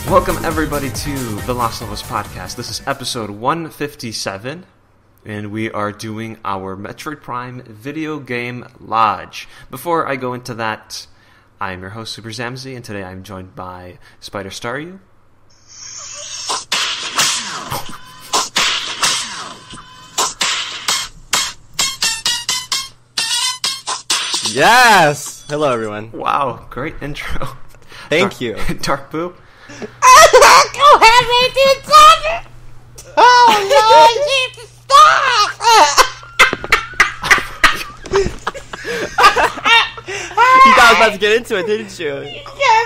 Welcome everybody to the Lost Levels podcast. This is episode 157, and we are doing our Metroid Prime video game lodge. Before I go into that, I am your host, SuperZambezi, and today I'm joined by SpiderStaryu. Yes! Hello, everyone. Wow, great intro. Thank you. Dark Boo. Go ahead, me to stop it! Oh, no, I need to stop! You thought I was about to get into it, didn't you? Yes,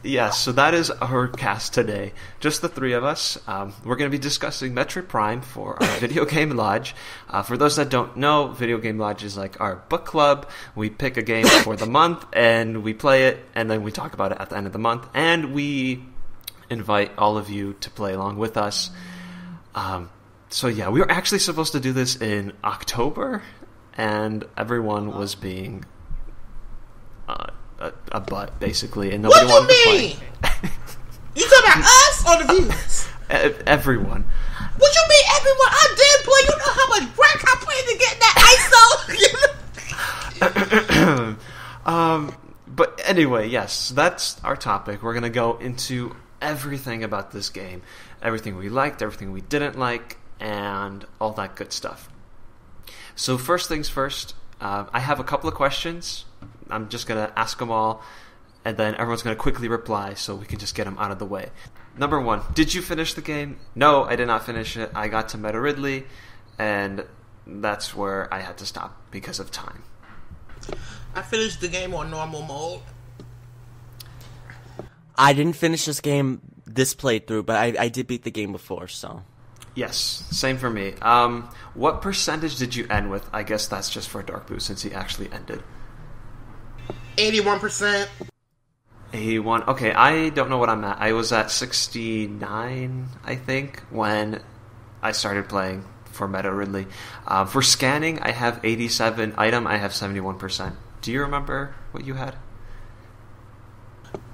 Yes, so that is our cast today. Just the three of us. We're going to be discussing Metroid Prime for our Video Game Lodge. For those that don't know, Video Game Lodge is like our book club. We pick a game for the month, and we play it, and then we talk about it at the end of the month. And we invite all of you to play along with us. So yeah, we were actually supposed to do this in October, and everyone was being a butt, basically, and nobody wanted to play. You talking about us or the viewers? Everyone. What you mean, everyone? I did play. You know how much work I put in to get that ISO? But anyway, yes, that's our topic. We're going to go into everything about this game. Everything we liked, everything we didn't like, and all that good stuff. So first things first, I have a couple of questions. I'm just going to ask them all, and then everyone's going to quickly reply so we can just get them out of the way. Number one, did you finish the game? No, I did not finish it. I got to Meta Ridley, and that's where I had to stop because of time. I finished the game on normal mode. I didn't finish this game this playthrough, but I did beat the game before, so... Yes, same for me. What percentage did you end with? I guess that's just for Dark Boo since he actually ended. 81%. 81. Okay, I don't know what I'm at. I was at 69, I think, when I started playing for Meta Ridley. For scanning, I have 87. Item, I have 71%. Do you remember what you had?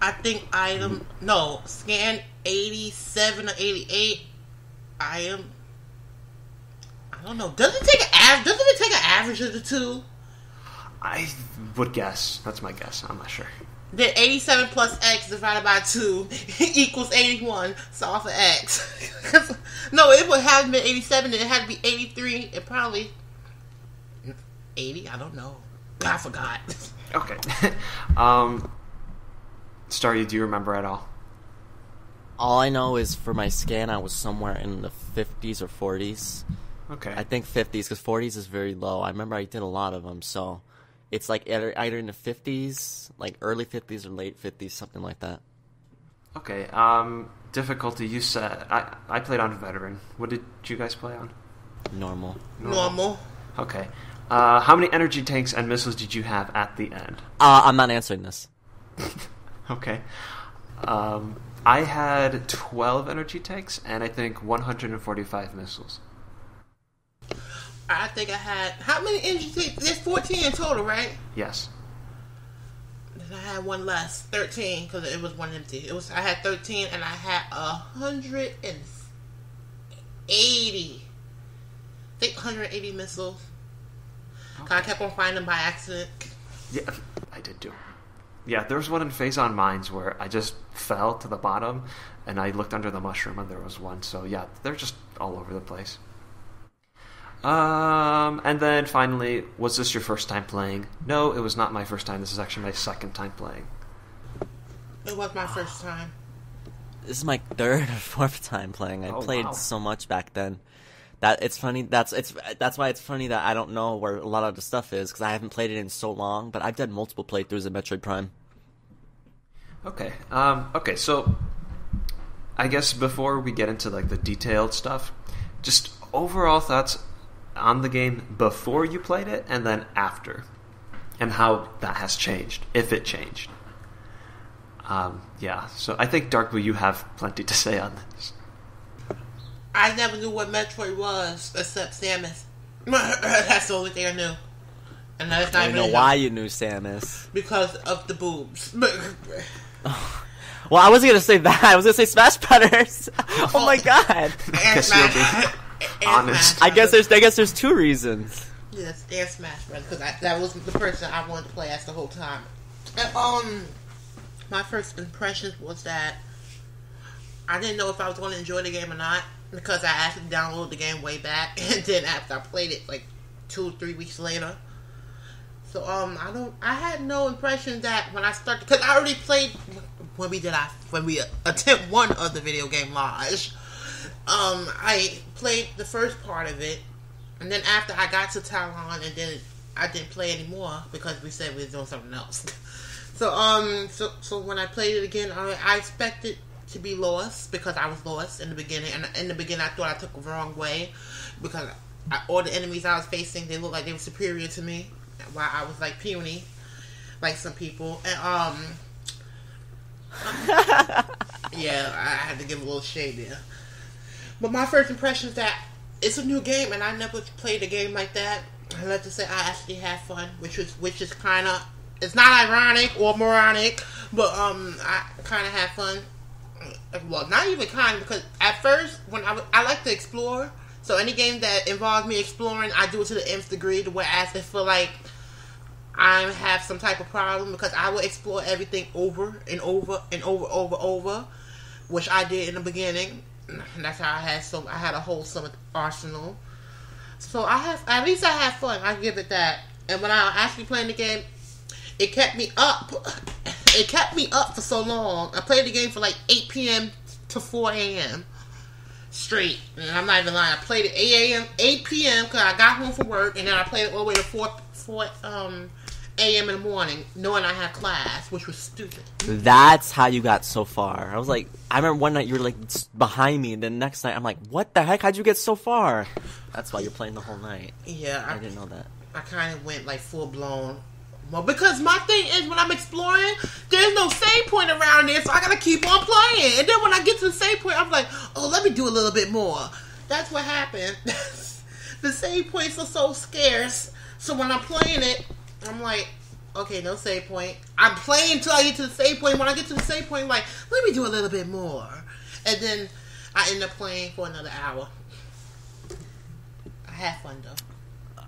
I think item... No, scan 87 or 88. Item... I don't know. Doesn't it take an average of the two? I would guess. That's my guess. I'm not sure. Then 87 plus X divided by 2 equals 81. Solve for X. No, it would have been 87. It had to be 83. It probably... 80? I don't know. I forgot. Okay. Staryu, do you remember at all? All I know is for my scan, I was somewhere in the 50s or 40s. Okay. I think 50s, because 40s is very low. I remember I did a lot of them, so... It's like either in the 50s, like early 50s or late 50s, something like that. Okay, difficulty, you said... I played on Veteran. What did you guys play on? Normal. Okay. How many energy tanks and missiles did you have at the end? I'm not answering this. Okay. I had 12 energy tanks and I think 145 missiles. I think I had... How many energy tanks? There's 14 in total, right? Yes. I had one less. 13, because it was one empty. I had 13, and I had 180. I think 180 missiles. Okay. I kept on finding them by accident. Yeah, I did too. Yeah, there was one in Phazon Mines where I just fell to the bottom, and I looked under the mushroom, and there was one. So yeah, they're just all over the place. And then finally, was this your first time playing? No, it was not my first time. This is actually my second time playing. It was my first time. This is my third or fourth time playing. I played so much back then. That it's funny. That's why it's funny that I don't know where a lot of the stuff is, because I haven't played it in so long. But I've done multiple playthroughs of Metroid Prime. Okay. Okay. So, I guess before we get into like the detailed stuff, just overall thoughts on the game before you played it and then after, and how that has changed, if it changed. Yeah, so I think Dark Boo, you have plenty to say on this. I never knew what Metroid was except Samus. That's the only thing I knew. And that's not I don't know why you knew Samus. Because of the boobs. Well, I wasn't gonna say that. I was gonna say Smash Brothers. Oh my god. Guess you'll be honest. I guess there's two reasons. Yes, and Smash Brothers, because that was the person I wanted to play as the whole time. And, my first impressions was that I didn't know if I was going to enjoy the game or not, because I actually downloaded the game way back, and then after I played it like 2 or 3 weeks later. So I had no impression that when I started, because I already played when we attempt one of the video game Lodge. I played the first part of it. And then after I got to Talon, and then I didn't play anymore because we said we were doing something else. So when I played it again, I expected to be lost because I was lost in the beginning. And in the beginning, I thought I took the wrong way because all the enemies I was facing, they looked like they were superior to me, while I was like puny, like some people. And yeah, I had to give a little shade there. But my first impression is that it's a new game, and I never played a game like that. I like to say I actually had fun, which is kind of, it's not ironic or moronic, but I kind of had fun. Well, not even kind, because at first when I like to explore, so any game that involves me exploring, I do it to the nth degree. Whereas I feel like I have some type of problem, because I will explore everything over and over and over, which I did in the beginning. And that's how I had a wholesome arsenal. So at least I had fun. I give it that. And when I was actually playing the game, it kept me up. It kept me up for so long. I played the game for like 8 p.m. to 4 a.m. straight. And I'm not even lying. I played it 8 p.m. because I got home from work, and then I played it all the way to 4 a.m. in the morning, knowing I had class, which was stupid. That's how you got so far. I was like, I remember one night you were like behind me, and then next night I'm like, what the heck? How'd you get so far? That's why you're playing the whole night. Yeah, I didn't know that. I kind of went like full blown. Well, because my thing is, when I'm exploring, there's no save point around there, so I gotta keep on playing. And then when I get to the save point, I'm like, oh, let me do a little bit more. That's what happened. The save points are so scarce, so when I'm playing it, I'm like, okay, no save point. I'm playing until I get to the save point. When I get to the save point, I'm like, let me do a little bit more. And then I end up playing for another hour. I had fun,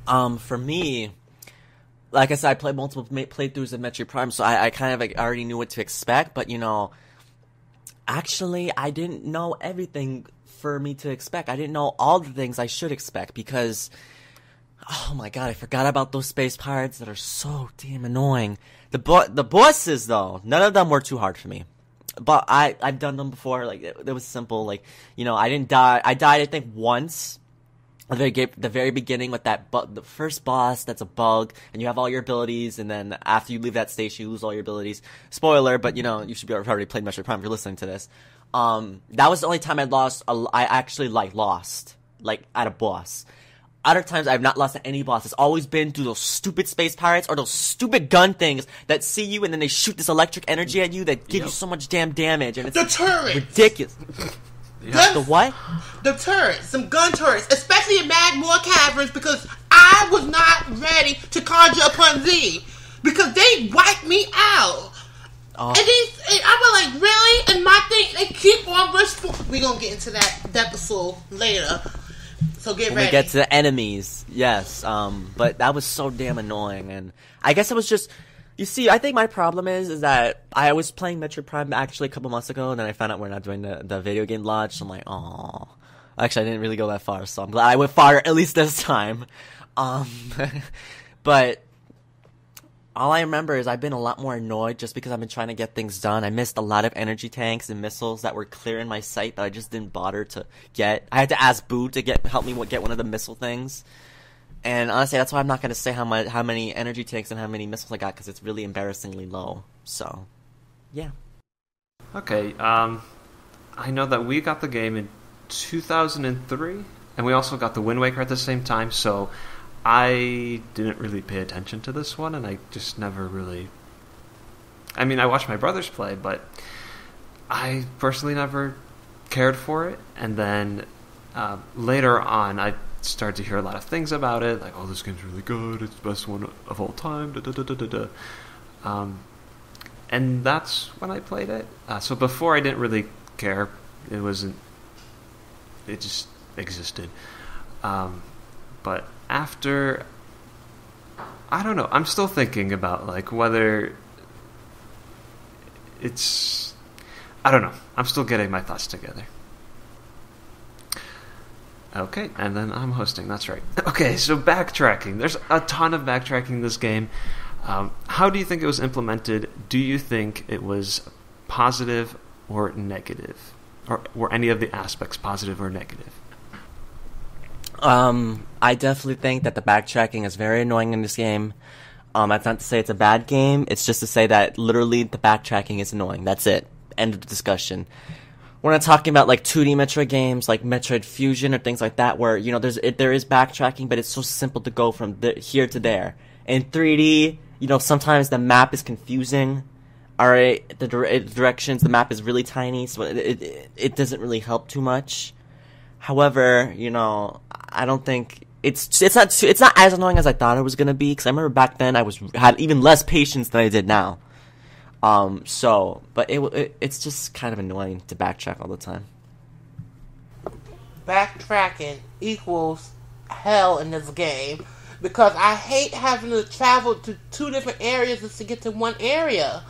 though. For me, like I said, I played multiple playthroughs of Metroid Prime, so I kind of like already knew what to expect. But, you know, actually, I didn't know everything for me to expect. I didn't know all the things I should expect because... oh my god, I forgot about those space pirates that are so damn annoying. The bosses, though, none of them were too hard for me. But I've done them before, like, it was simple, like, you know, I didn't die. I died, I think, once. At the very beginning with the first boss that's a bug, and you have all your abilities, and then after you leave that station, you lose all your abilities. Spoiler, but, you know, you should be already played Metroid Prime if you're listening to this. That was the only time I actually, like, lost, like, at a boss. Other times, I've not lost at any boss. It's always been through those stupid space pirates or those stupid gun things that see you and then they shoot this electric energy at you that give you so much damn damage. And it's the turret! Ridiculous. The what? The turrets. Some gun turrets. Especially in Magmore Caverns, because I was not ready to conjure upon thee. Because they wiped me out. Oh. And I was like, really? And my thing, they keep on responding. We're going to get into that episode later. So get ready. When we get to the enemies, yes. But that was so damn annoying, and I guess it was just. You see, I think my problem is that I was playing Metroid Prime actually a couple months ago, and then I found out we're not doing the video game lodge. So I'm like, oh. Actually, I didn't really go that far, so I'm glad I went far at least this time. But all I remember is I've been a lot more annoyed just because I've been trying to get things done. I missed a lot of energy tanks and missiles that were clear in my sight that I just didn't bother to get. I had to ask Boo to help me get one of the missile things. And honestly, that's why I'm not going to say how many energy tanks and how many missiles I got, because it's really embarrassingly low. So, yeah. Okay, I know that we got the game in 2003, and we also got the Wind Waker at the same time, so I didn't really pay attention to this one, and I just never really... I mean, I watched my brothers play, but I personally never cared for it, and then later on, I started to hear a lot of things about it, like, oh, this game's really good, it's the best one of all time, and that's when I played it. So before I didn't really care. It wasn't. It just existed. But after, I don't know. I'm still thinking about like whether it's. I don't know. I'm still getting my thoughts together. Okay, and then I'm hosting. That's right. Okay, so backtracking. There's a ton of backtracking in this game. How do you think it was implemented? Do you think it was positive or negative? Or were any of the aspects positive or negative? I definitely think that the backtracking is very annoying in this game. That's not to say it's a bad game. It's just to say that literally the backtracking is annoying. That's it. End of the discussion. We're not talking about like 2D Metroid games like Metroid Fusion or things like that where, you know, there is backtracking, but it's so simple to go from here to there. In 3D, you know, sometimes the map is confusing. Alright, the directions, the map is really tiny, so it doesn't really help too much. However, you know, I don't think it's not as annoying as I thought it was gonna be, because I remember back then I had even less patience than I did now. But it's just kind of annoying to backtrack all the time. Backtracking equals hell in this game, because I hate having to travel to 2 different areas just to get to one area.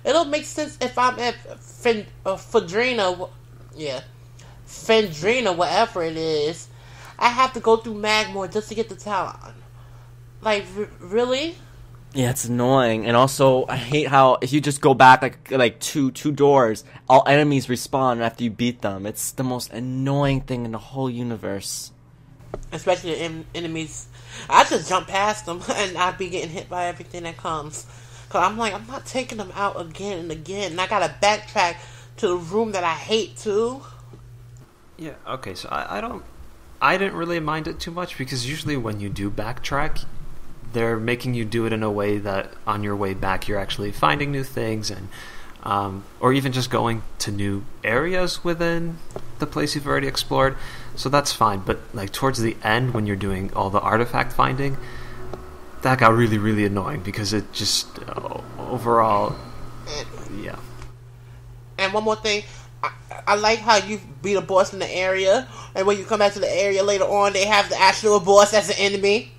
It'll make sense if I'm at Fendrina, whatever it is. I have to go through Magmore just to get to Talon. Like, really? Yeah, it's annoying. And also, I hate how if you just go back like two doors, all enemies respawn after you beat them. It's the most annoying thing in the whole universe. Especially the enemies. I just jump past them and I'd be getting hit by everything that comes. Because I'm like, I'm not taking them out again and again. And I gotta backtrack to the room that I hate too. Yeah, okay, so I didn't really mind it too much, because usually when you do backtrack, they're making you do it in a way that on your way back you're actually finding new things, and or even just going to new areas within the place you've already explored. So that's fine, but like towards the end when you're doing all the artifact finding, that got really, really annoying, because it just overall, yeah. And one more thing, I like how you beat a boss in the area, and when you come back to the area later on, they have the actual boss as an enemy.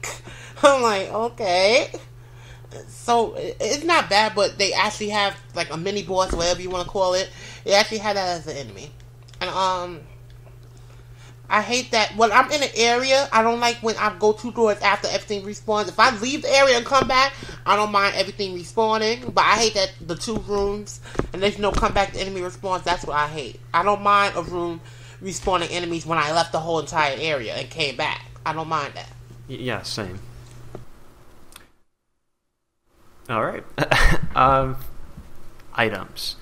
I'm like, okay. So, it's not bad, but they actually have, like, a mini-boss, whatever you want to call it. They actually have that as an enemy. And, I hate that. When I'm in an area, I don't like when I go 2 doors after everything respawns. If I leave the area and come back, I don't mind everything respawning. But I hate that the 2 rooms, and there's no come back to enemy respawns. That's what I hate. I don't mind a room respawning enemies when I left the whole entire area and came back. I don't mind that. Yeah, same. Alright. Items.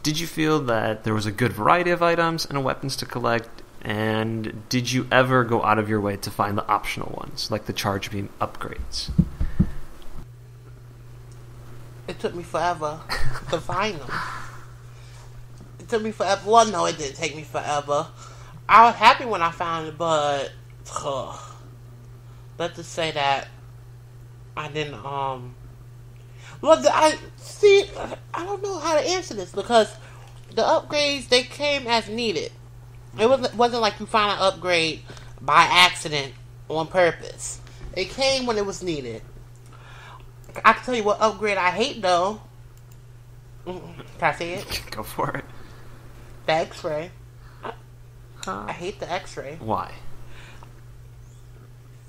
Did you feel that there was a good variety of items and weapons to collect? And did you ever go out of your way to find the optional ones, like the charge beam upgrades? It took me forever to find them. It took me forever. Well, no, it didn't take me forever. I was happy when I found it, but let's just say that I didn't. Well, I don't know how to answer this, because the upgrades, they came as needed. It wasn't like you found an upgrade by accident on purpose. It came when it was needed. I can tell you what upgrade I hate, though. Can I say it? Go for it. The X-ray. I hate the X-ray. Why?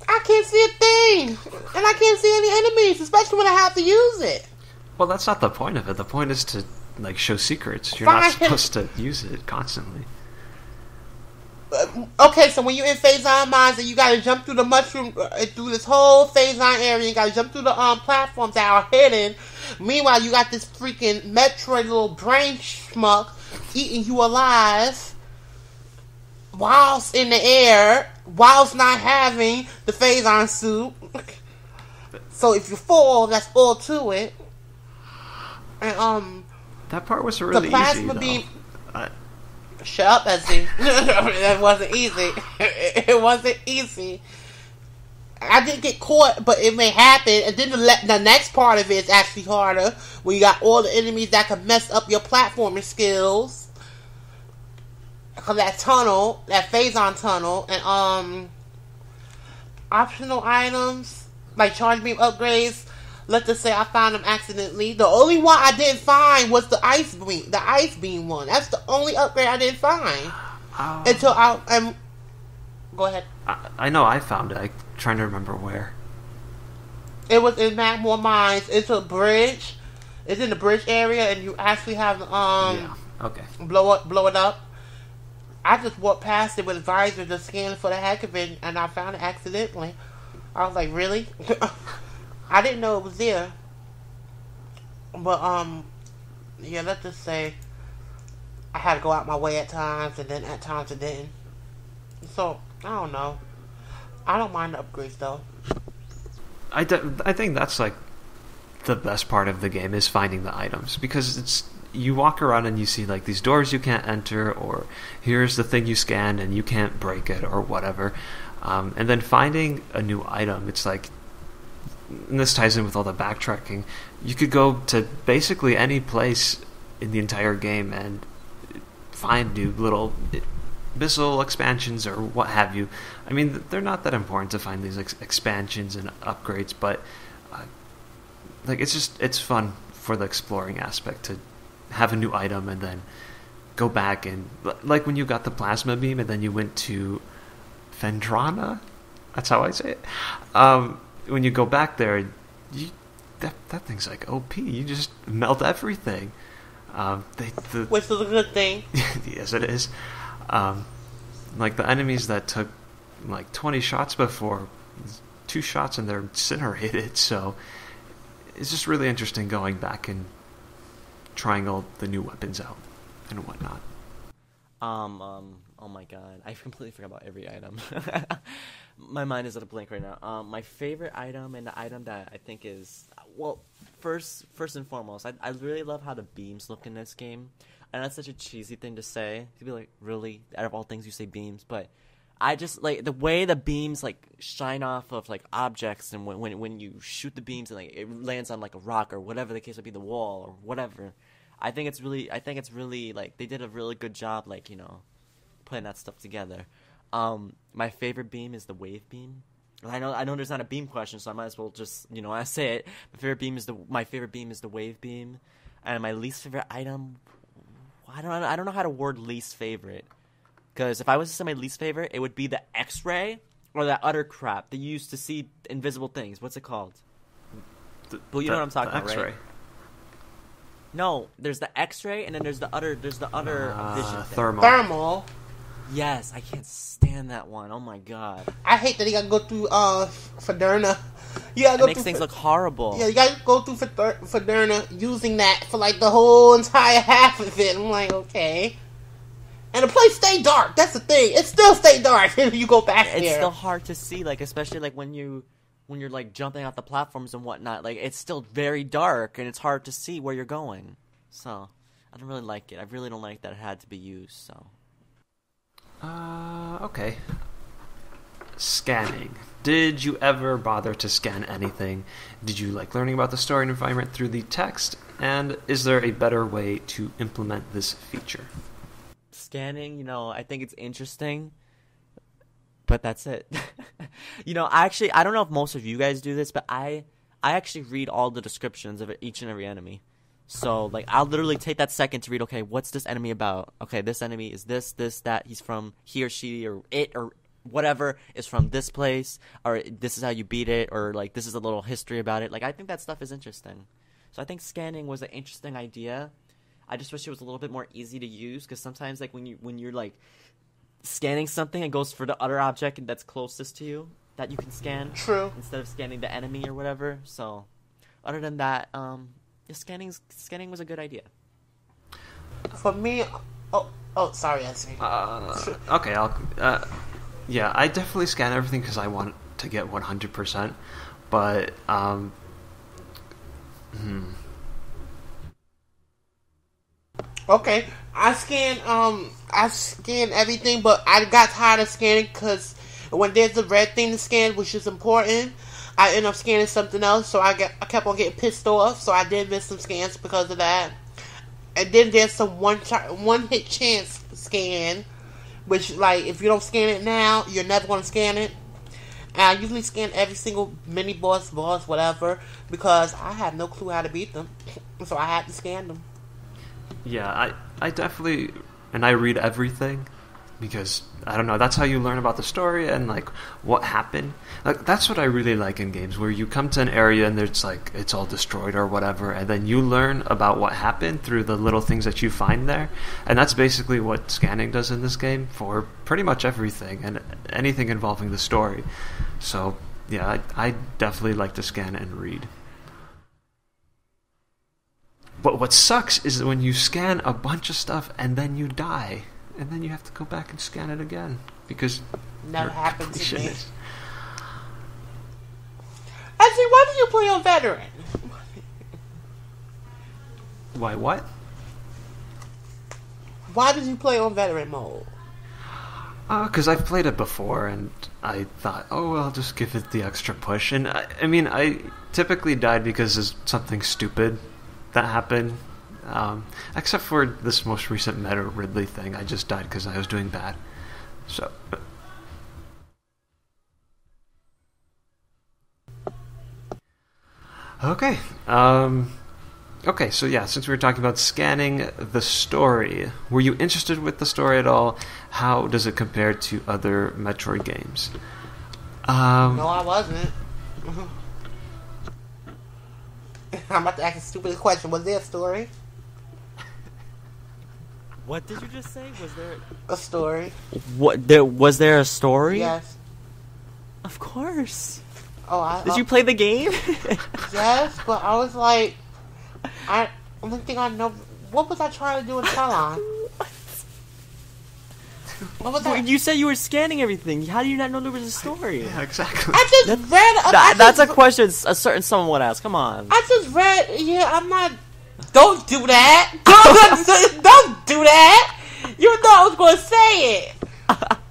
I can't see a thing! And I can't see any enemies, especially when I have to use it. Well, that's not the point of it. The point is to, like, show secrets. You're not supposed to use it constantly. Okay, so when you're in Phazon Mines and you gotta jump through the mushroom, through this whole Phazon area, you gotta jump through the platforms that are hidden. Meanwhile, you got this freaking Metroid little brain schmuck eating you alive whilst in the air, whilst not having the Phazon suit. So if you fall, that's all to it. And that part was really the plasma easy, beam. though. Shut up, Ezzy. That wasn't easy. It wasn't easy. I didn't get caught, but it may happen. And then the next part of it is actually harder, where you got all the enemies that can mess up your platforming skills. Because that tunnel, that Phazon tunnel, and optional items like charge beam upgrades. Let's just say I found them accidentally. The only one I didn't find was the ice beam one. That's the only upgrade I didn't find until go ahead. I know I found it. I'm trying to remember where. It was in Magmore Mines. It's a bridge. It's in the bridge area, and you actually have blow it up. I just walked past it with a visor just scanning for the heck of it, and I found it accidentally. I was like, really? I didn't know it was there. But, yeah, let's just say I had to go out my way at times, and then at times it didn't. So, I don't know. I don't mind the upgrades, though. I think that's, like, the best part of the game is finding the items. Because it's... You walk around and you see, like, these doors you can't enter, or here's the thing you scanned and you can't break it, or whatever. And then finding a new item, it's like... And this ties in with all the backtracking. You could go to basically any place in the entire game and find new little missile expansions or what have you. I mean, they're not that important to find these expansions and upgrades, but like it's fun for the exploring aspect to have a new item and then go back and, like when you got the plasma beam and then you went to Phendrana, that's how I say it. When you go back there, that thing's like OP. You just melt everything. Which is a good thing. Yes, it is. Like the enemies that took like 20 shots before, 2 shots and they're incinerated. So it's just really interesting going back and trying all the new weapons out and whatnot. Oh my god, I completely forgot about every item. My mind is at a blank right now. My favorite item and the item that I think is, well, first and foremost, I really love how the beams look in this game. And that's such a cheesy thing to say. To be like, really? Out of all things you say beams, but I just like the way the beams like shine off of like objects, and when you shoot the beams and like it lands on like a rock or whatever the case would be, the wall or whatever. I think it's really like they did a really good job, like, you know, putting that stuff together. My favorite beam is the wave beam. I know there's not a beam question, so I might as well just, you know, I say it. My favorite beam is the wave beam, and my least favorite item. I don't know how to word least favorite, because if I was to say my least favorite, it would be the X-ray or that other crap that you used to see invisible things. What's it called? Well, you know what I'm talking about, X-ray. right? No, there's the X-ray, and then there's the other vision thing. Thermal. Yes, I can't stand that one. Oh my god. I hate that you gotta go through Phendrana. It makes things look horrible. Yeah, you gotta go through Phendrana using that for like the whole entire half of it. I'm like, okay. And the place stay dark. That's the thing. It still stay dark if you go back there. It's still hard to see, like, especially like when you're like jumping off the platforms and whatnot. Like, it's still very dark and it's hard to see where you're going. So I don't really like it. I really don't like that it had to be used. So. Okay. Scanning. Did you ever bother to scan anything? Did you like learning about the story and environment through the text? And is there a better way to implement this feature? Scanning, you know, I think it's interesting, but that's it. You know, I don't know if most of you guys do this, but I actually read all the descriptions of each and every enemy. So, like, I'll literally take that second to read, okay, what's this enemy about? Okay, this enemy is this, that. He's from he or she or it or whatever is from this place, or this is how you beat it, or, like, this is a little history about it. Like, I think that stuff is interesting. So I think scanning was an interesting idea. I just wish it was a little bit more easy to use, because sometimes, like, when you're, like, scanning something, it goes for the other object that's closest to you that you can scan. True. Instead of scanning the enemy or whatever. So, other than that, scanning was a good idea. For me, sorry, Anthony. Okay, yeah, I definitely scan everything because I want to get 100%, but, Okay, I scan everything, but I got tired of scanning because When there's a red thing to scan, which is important, I end up scanning something else, so I kept on getting pissed off, so I did miss some scans because of that. And then there's some one-hit chance scan, which, like, if you don't scan it now, you're never going to scan it. And I usually scan every single mini-boss, whatever, because I have no clue how to beat them, so I had to scan them. Yeah, I definitely... And I read everything, because, I don't know, that's how you learn about the story and, like, what happened. Like, that's what I really like in games, where you come to an area and it's like, it's all destroyed or whatever, and then you learn about what happened through the little things that you find there. And that's basically what scanning does in this game for pretty much everything, and anything involving the story. So, yeah, I definitely like to scan and read. But what sucks is when you scan a bunch of stuff and then you die. And then you have to go back and scan it again. Because never happened to me. Is... Actually, why did you play on Veteran? Why what? Why did you play on Veteran mode? Because I've played it before and I thought, oh, well, I'll just give it the extra push. And I typically died because of something stupid that happened, except for this most recent Meta Ridley thing. I just died because I was doing bad. So, okay. Okay, so yeah, since we were talking about scanning the story, were you interested with the story at all? How does it compare to other Metroid games? No, I wasn't. I'm about to ask a stupid question. Was there a story? What did you just say? Was there a story? Was there a story? Yes. Of course. Oh, did you play the game? Yes, but I was like, only thing I know. What was I trying to do in Talon? What was that? You said you were scanning everything. How do you not know there was a story? Yeah, exactly. I just read. That's a question a certain someone would ask. Come on. I just read. Yeah, I'm not. Don't do that. Don't do that. You know I was going to say it.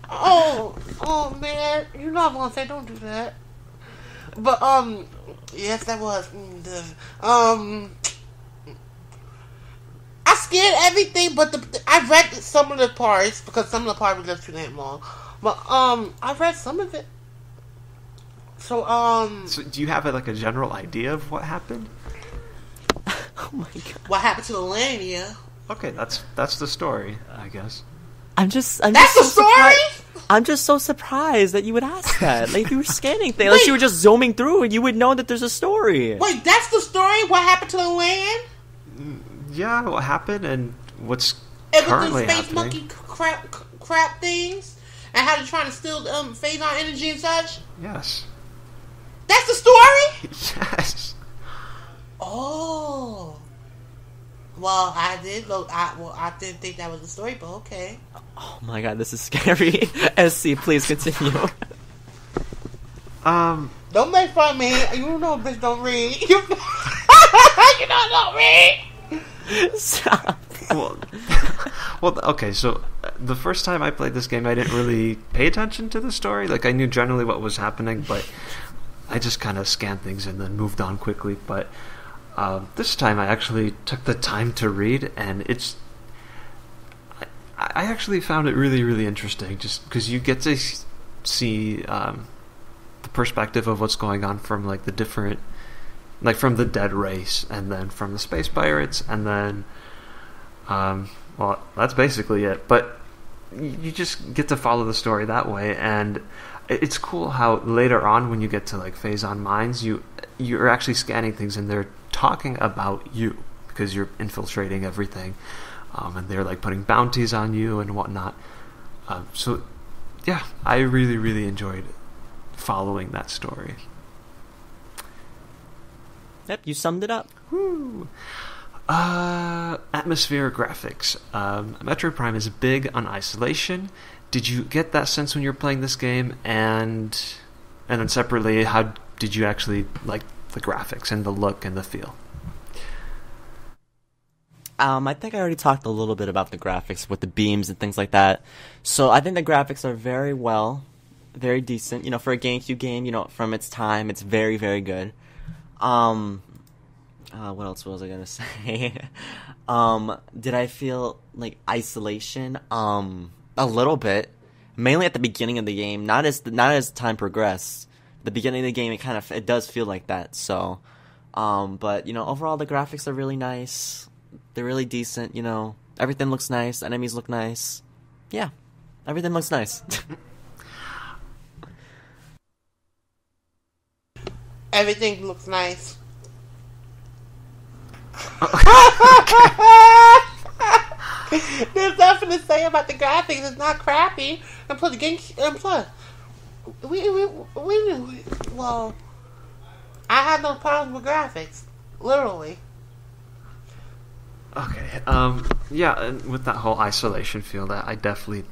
Oh man. You know I was going to say don't do that. But yes, that was. I scanned everything, but I read some of the parts because some of the parts were just too damn long. But I read some of it. So So do you have like a general idea of what happened? Oh my god! What happened to Elenia? Okay, that's the story, I guess. That's the story. I'm just so surprised that you would ask that. Like you were scanning things, like you were just zooming through, and you would know that there's a story. Wait, that's the story? What happened to the land? Yeah, what happened and what's it currently was the space happening. monkey crap things, and how they're trying to steal phase on energy and such. Yes. That's the story. Yes. Oh. Well, I didn't think that was the story, but okay. Oh my god, this is scary. SC, please continue. Don't make fun of me. You know, bitch, don't read. You know, don't read. Stop. Well, okay, so the first time I played this game, I didn't really pay attention to the story. Like, I knew generally what was happening, but I just kind of scanned things and then moved on quickly. But this time I actually took the time to read, and I actually found it really, really interesting, just because you get to see the perspective of what's going on from, like, the different... Like, from the dead race, and then from the space pirates, and then... well, that's basically it. But you just get to follow the story that way, and it's cool how later on, when you get to, like, Phazon Mines, you're actually scanning things, and they're talking about you, because you're infiltrating everything, and they're, like, putting bounties on you and whatnot. So, yeah, I really, really enjoyed following that story. Yep, you summed it up. Woo! Atmospheric graphics. Metroid Prime is big on isolation. Did you get that sense when you were playing this game? And then separately, how did you actually like the graphics and the look and the feel? I think I already talked a little bit about the graphics with the beams and things like that. So I think the graphics are very well very decent. You know, for a GameCube game, you know, from its time, it's very, very good. What else was I gonna say? Did I feel like isolation? A little bit, mainly at the beginning of the game. Not as time progressed. The beginning of the game, it does feel like that. So, but you know, overall the graphics are really nice. They're really decent. You know, everything looks nice. Enemies look nice. Yeah, everything looks nice. Everything looks nice. There's nothing to say about the graphics. It's not crappy. And plus, the game. And plus, well, I had no problems with graphics. Literally. Okay. Yeah. And with that whole isolation feel, that I definitely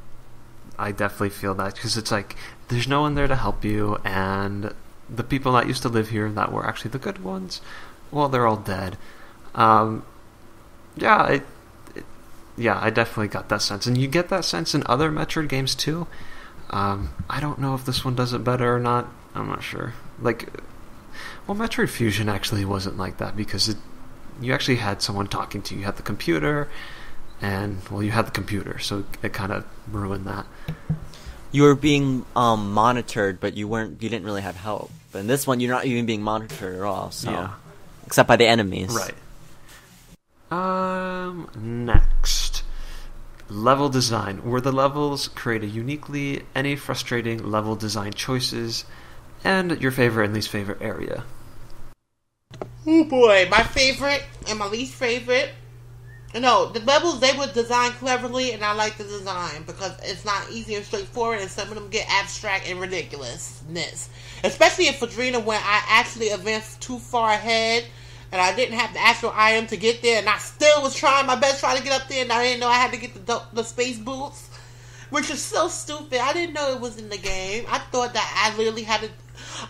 feel that, because it's like there's no one there to help you, and the people that used to live here that were actually the good ones, well, they're all dead. Yeah, I definitely got that sense, and you get that sense in other Metroid games too. I don't know if this one does it better or not. I'm not sure. Like, well, Metroid Fusion actually wasn't like that, because you actually had someone talking to you. You had the computer, and well, you had the computer, so it kind of ruined that. You were being monitored, but you didn't really have help. But in this one, you're not even being monitored at all. So, yeah. Except by the enemies, right? Next, level design. Were the levels created uniquely? Any frustrating level design choices? And your favorite and least favorite area? Oh boy, my favorite and my least favorite. No, the levels, they were designed cleverly, and I like the design because it's not easy and straightforward, and some of them get abstract and ridiculousness. Especially in Fadrina, when I actually advanced too far ahead, and I didn't have the actual item to get there, and I still was trying my best to get up there, and I didn't know I had to get the space boots, which is so stupid. I didn't know it was in the game. I thought that I literally had to...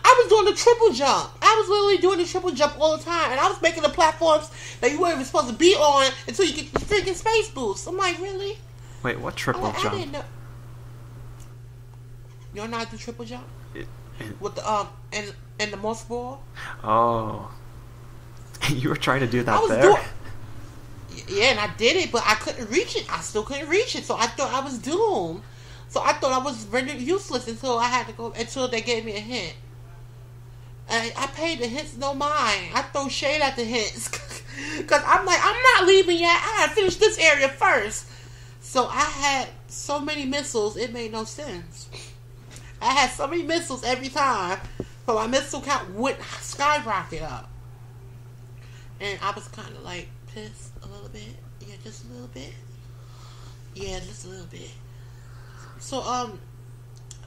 I was doing the triple jump. I was literally doing the triple jump all the time, and I was making the platforms that you weren't even supposed to be on until you get the freaking space boost. I'm like, really? Wait, what triple jump? I didn't know. You don't know how to do triple jump? With the and the mouse ball? Oh. You were trying to do that there? Yeah, and I did it, but I couldn't reach it. I still couldn't reach it, so I thought I was doomed. So I thought I was rendered useless until they gave me a hint. And I paid the hints no mind. I throw shade at the hints. Because I'm like, I'm not leaving yet. I gotta finish this area first. So I had so many missiles, it made no sense. I had so many missiles every time. So my missile count went skyrocket up. And I was kind of like pissed a little bit. Yeah, just a little bit. Yeah, just a little bit. So,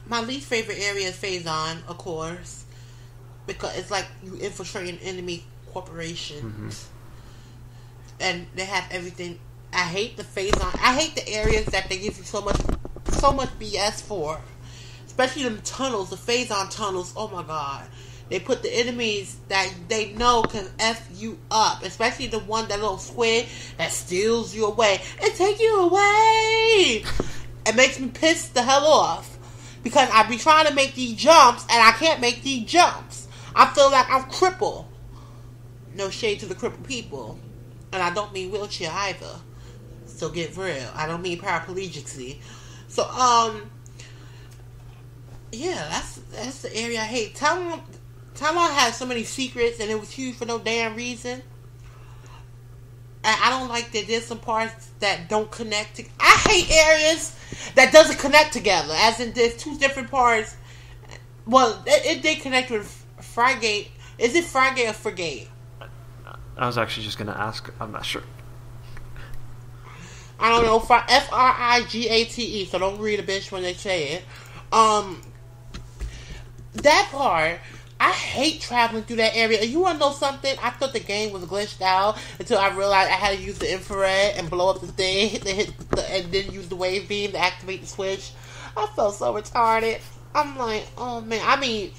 my least favorite area is Phazon, of course, because it's like you infiltrate an enemy corporation, and they have everything. I hate the Phazon. I hate the areas that they give you so much BS for, especially the tunnels, the Phazon tunnels. Oh my god, they put the enemies that they know can F you up, especially the one, that little squid that steals you away and take you away. It makes me pissed the hell off, because I be trying to make these jumps and I can't make these jumps. I feel like I'm crippled. No shade to the crippled people, and I don't mean wheelchair either. So get real. I don't mean paraplegicy. So yeah, that's the area I hate. Talon had so many secrets, and it was huge for no damn reason. And I don't like that there's some parts that don't connect to... I hate areas that doesn't connect together. As in, there's two different parts. Well, it did connect with Frigate. Is it Frigate or Frigate? I was actually just going to ask. I'm not sure. I don't know. Frigate, so don't read a bitch when they say it. That part... I hate traveling through that area. You want to know something? I thought the game was glitched out until I realized I had to use the infrared and blow up the thing, and then use the wave beam to activate the switch. I felt so retarded. I'm like, oh man. I mean,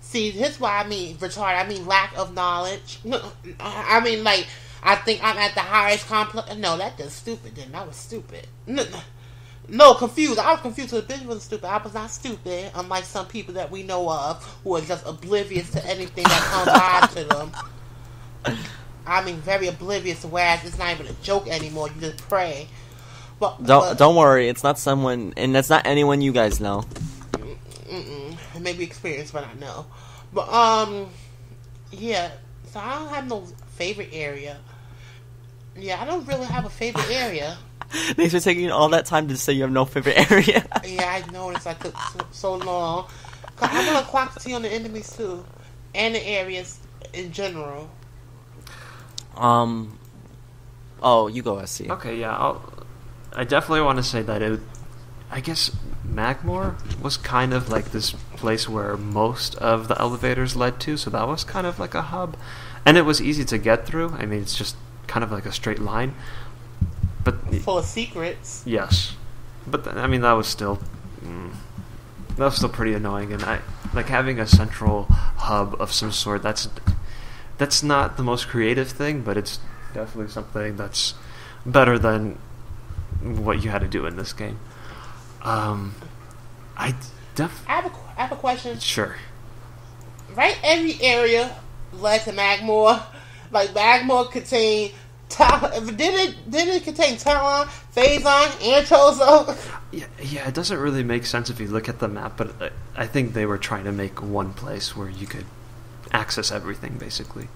see, here's why I mean retarded. I mean lack of knowledge. I mean, like, I think I'm at the highest complex. No, that's just stupid. Then that was stupid. No, confused. I was confused. The bitch wasn't stupid. I was not stupid, unlike some people that we know of who are just oblivious to anything that comes by to them. I mean, very oblivious, whereas it's not even a joke anymore. You just pray. But don't worry. It's not someone, and that's not anyone you guys know. Maybe experience, but I know. But yeah. So I don't have no favorite area. Yeah, I don't really have a favorite area. Thanks for taking all that time to say you have no favorite area. Yeah, I noticed I took so long. Cause I want to quantity on the enemies too, and the areas in general. Oh, you go, SC. Okay, yeah. I definitely want to say that I guess Magmore was kind of like this place where most of the elevators led to, so that was kind of like a hub, and it was easy to get through. I mean, it's just kind of like a straight line, but full of secrets. Yes, but I mean that was still pretty annoying, and I like having a central hub of some sort. That's not the most creative thing, but it's definitely something that's better than what you had to do in this game. I have a question. Sure. Right, every area led to Magmore. Like Magmore contained did it contain Talon, Phazon, and Chozo? Yeah, it doesn't really make sense if you look at the map, but I think they were trying to make one place where you could access everything, basically.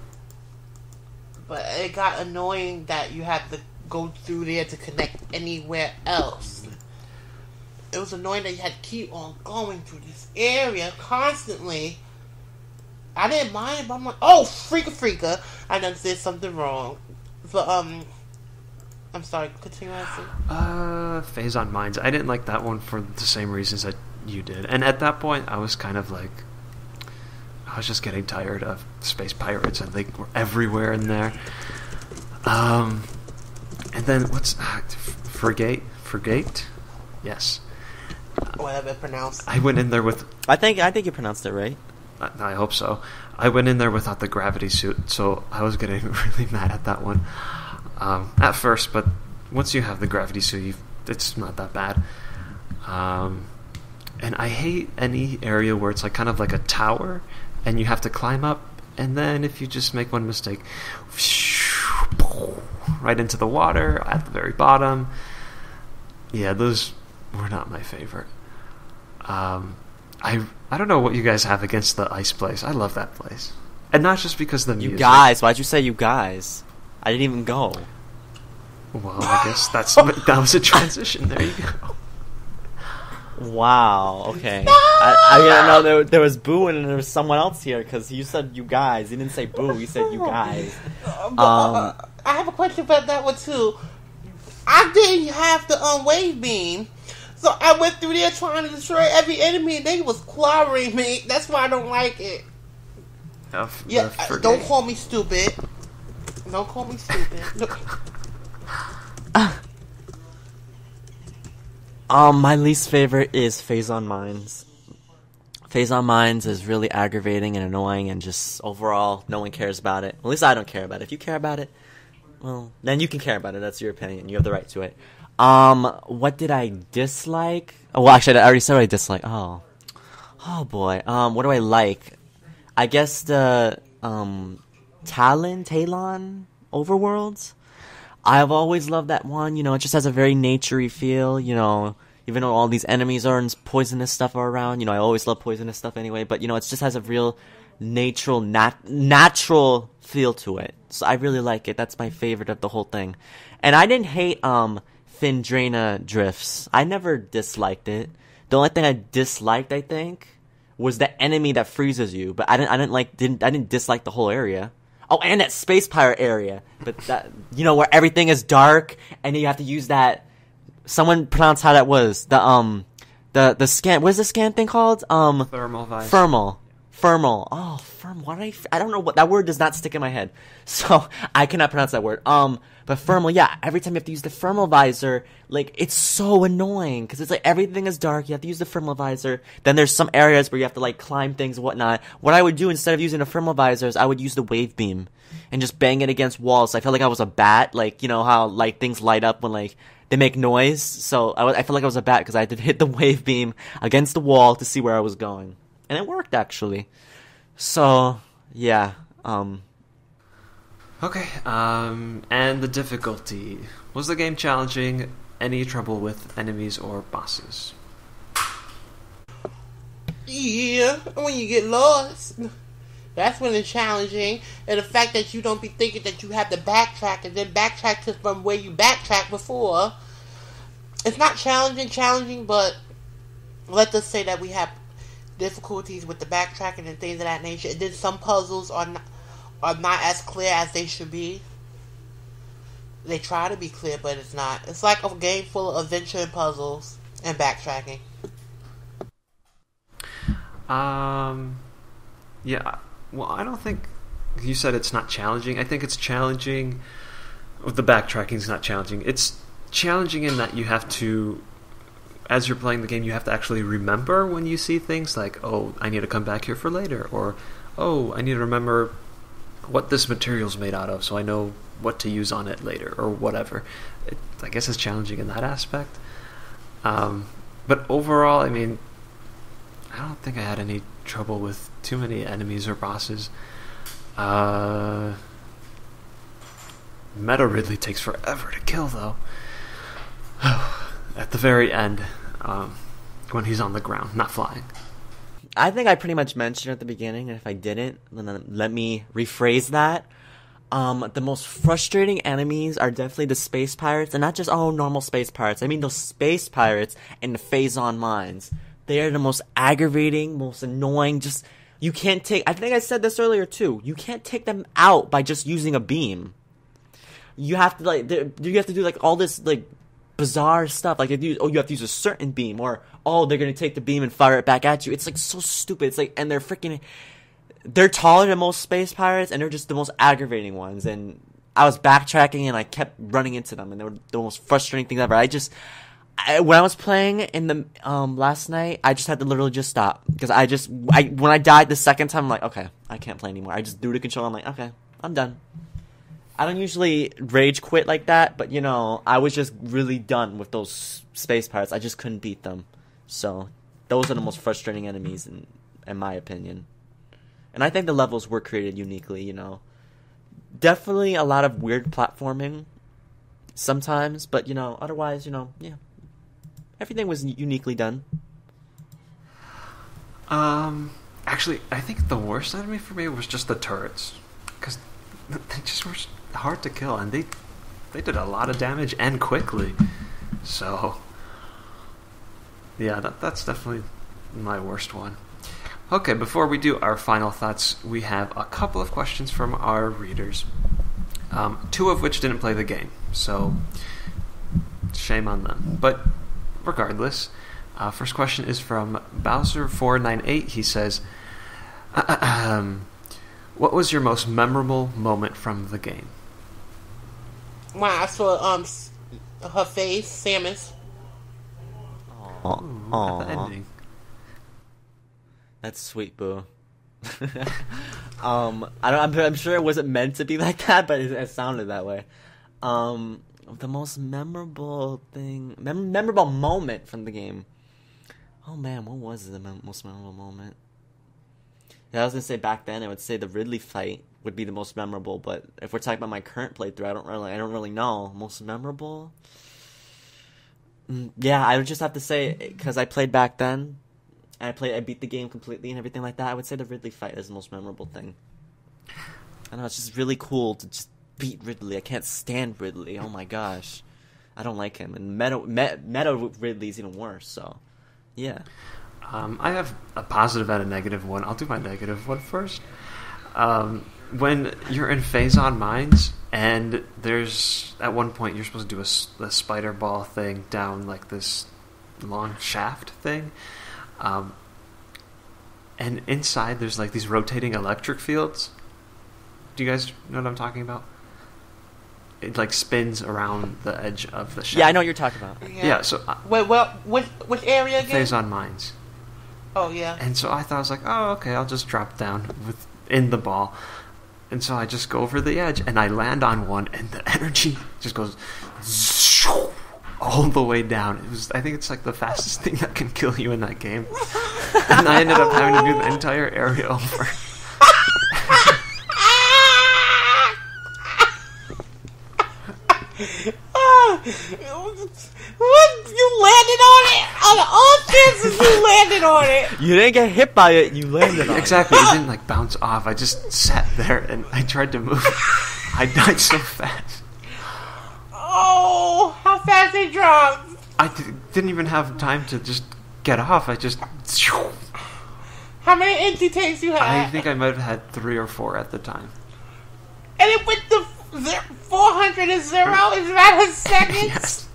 But it got annoying that you had to go through there to connect anywhere else. It was annoying that you had to keep on going through this area constantly. I didn't mind, but I'm like, oh, freaka, I done did something wrong. But, I'm sorry, continue asking. Phazon Mines. I didn't like that one for the same reasons that you did. And at that point, I was kind of like, I was just getting tired of space pirates, and they were everywhere in there. And then, what's, Frigate? Yes. Whatever it pronounced. I went in there with... I think you pronounced it right. I hope so. I went in there without the gravity suit, so I was getting really mad at that one at first, but once you have the gravity suit, it's not that bad. And I hate any area where it's like kind of like a tower, and you have to climb up, and then if you just make one mistake, right into the water at the very bottom. Yeah, those were not my favorite. I don't know what you guys have against the ice place. I love that place. And not just because of the music. You guys, why'd you say you guys? I didn't even go. Well, I guess that was a transition. There you go. Wow, okay. I didn't know there was Boo and there was someone else here, because you said you guys. You didn't say Boo, you said you guys. I have a question about that one, too. I didn't have the wave beam. So I went through there trying to destroy every enemy, and they was clobbering me. That's why I don't like it. Don't call me stupid. Don't call me stupid. My least favorite is Phazon Mines. Phazon Mines is really aggravating and annoying, and just overall, no one cares about it. At least I don't care about it. If you care about it, well, then you can care about it. That's your opinion. You have the right to it. What did I dislike? Oh, well, actually, I already said what I dislike. Oh boy. What do I like? I guess the, Talon Overworlds. I've always loved that one. You know, it just has a very naturey feel, you know, even though all these enemies are and poisonous stuff are around. You know, I always love poisonous stuff anyway, but, you know, it just has a real natural feel to it. So I really like it. That's my favorite of the whole thing. And I didn't hate, Phindrana drifts. I never disliked it. The only thing I disliked, I think, was the enemy that freezes you. But I didn't dislike the whole area. Oh, and that space pirate area. But that, you know, where everything is dark and you have to use that. Someone pronounced how that was. The scan. What is the scan thing called? Thermal Thermal. Oh, thermal. Why did I don't know what that word does not stick in my head, so I cannot pronounce that word. But thermal, yeah. Every time you have to use the thermal visor, like it's so annoying because it's like everything is dark. You have to use the thermal visor. Then there's some areas where you have to like climb things and whatnot. What I would do instead of using a thermal visor is I would use the wave beam and just bang it against walls. I felt like I was a bat, like you know how like things light up when like they make noise. So I felt like I was a bat because I had to hit the wave beam against the wall to see where I was going. And it worked, actually. So, yeah. Okay, and the difficulty. Was the game challenging? Any trouble with enemies or bosses? Yeah, when you get lost, that's when it's challenging. And the fact that you don't be thinking that you have to backtrack and then backtrack to from where you backtracked before. It's not challenging, but let's just say that we have difficulties with the backtracking and things of that nature. And then some puzzles are not as clear as they should be. They try to be clear, but it's not. It's like a game full of adventure and puzzles and backtracking. Yeah. Well, I don't think you said it's not challenging. I think it's challenging. The backtracking is not challenging. It's challenging in that you have to, as you're playing the game, you have to actually remember when you see things like, oh, I need to come back here for later, or oh, I need to remember what this material's made out of so I know what to use on it later, or whatever. I guess it's challenging in that aspect. But overall, I mean, I don't think I had any trouble with too many enemies or bosses. Meta Ridley takes forever to kill, though. At the very end, when he's on the ground, not flying. I think I pretty much mentioned at the beginning, and if I didn't, then let me rephrase that. The most frustrating enemies are definitely the space pirates, and not just normal space pirates. I mean those space pirates and the phazon mines. They are the most aggravating, most annoying. Just you can't take. I think I said this earlier too. You can't take them out by just using a beam. You have to you have to do like all this like bizarre stuff. Like you have to use a certain beam, or they're gonna take the beam and fire it back at you. It's like so stupid. It's like, and they're taller than most space pirates, and they're just the most aggravating ones. And I was backtracking, and I kept running into them, and they were the most frustrating things ever. When I was playing in the last night, I just had to literally just stop because when I died the second time, I'm like, okay, I can't play anymore. I just threw the controller. I'm like, okay, I'm done. I don't usually rage quit like that, but I was just really done with those space pirates. I just couldn't beat them. So those are the most frustrating enemies in my opinion. And I think the levels were created uniquely, Definitely a lot of weird platforming sometimes, but otherwise, yeah. Everything was uniquely done. Actually, I think the worst enemy for me was just the turrets, because they just were hard to kill, and they did a lot of damage and quickly. So, yeah, that's definitely my worst one. Okay, before we do our final thoughts, we have a couple of questions from our readers. Two of which didn't play the game, so shame on them. But regardless, first question is from Bowser498. He says, what was your most memorable moment from the game? When I saw her face, Samus. At the ending. That's sweet, Boo. I'm sure it wasn't meant to be like that, but it sounded that way. The most memorable memorable moment from the game. Oh man, what was the most memorable moment? Yeah, I was gonna say back then I would say the Ridley fight would be the most memorable, but if we're talking about my current playthrough, I don't really know. Most memorable? Yeah, I would just have to say, because I played back then, and I beat the game completely and everything like that, I would say the Ridley fight is the most memorable thing. I know, it's just really cool to just beat Ridley. I can't stand Ridley. Oh my gosh. I don't like him. And Meta Ridley's even worse, so yeah. I have a positive and a negative one. I'll do my negative one first. When you're in Phazon Mines, and there's, at one point, you're supposed to do a spider ball thing down, like, this long shaft thing. and inside there's like these rotating electric fields. Do you guys know what I'm talking about? It like spins around the edge of the shaft. Yeah, I know what you're talking about. Yeah, so... Wait, well, which area again? Phazon Mines. Oh, yeah. And so I thought, I was like, oh, okay, I'll just drop down in the ball. And so I just go over the edge, and I land on one, and the energy just goes all the way down. I think it's like the fastest thing that can kill you in that game. And I ended up having to do the entire area over. What? You landed on it? On all chances you landed on it. You didn't get hit by it, you landed on it. Exactly, it didn't like bounce off. I just sat there and I tried to move. I died so fast. Oh, how fast they dropped. I didn't even have time to just get off. I just... How many empty tanks you had? I think I might have had 3 or 4 at the time. And it went to 400 and 0 in a matter of seconds? Yes.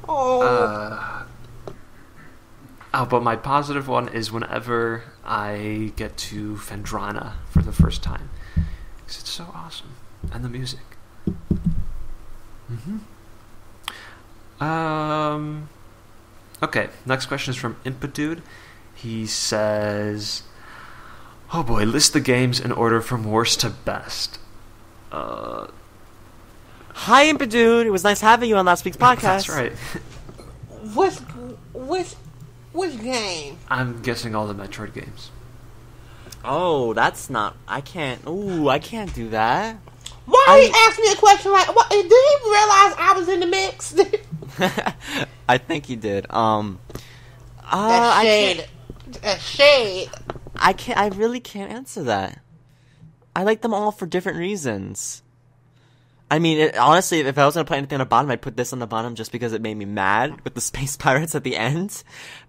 Oh. But my positive one is whenever I get to Phendrana for the first time. Because it's so awesome. And the music. Okay, next question is from Impedude. He says, oh boy, list the games in order from worst to best. Hi, Impedude. It was nice having you on last week's podcast. That's right. Which game? I'm guessing all the Metroid games. Oh, that's not... I can't do that. Why did he ask me a question like... What, did he realize I was in the mix? I think he did. That's shade. That's shade. I really can't answer that. I like them all for different reasons. I mean, honestly, if I was going to put anything on the bottom, I'd put this on the bottom just because it made me mad with the space pirates at the end.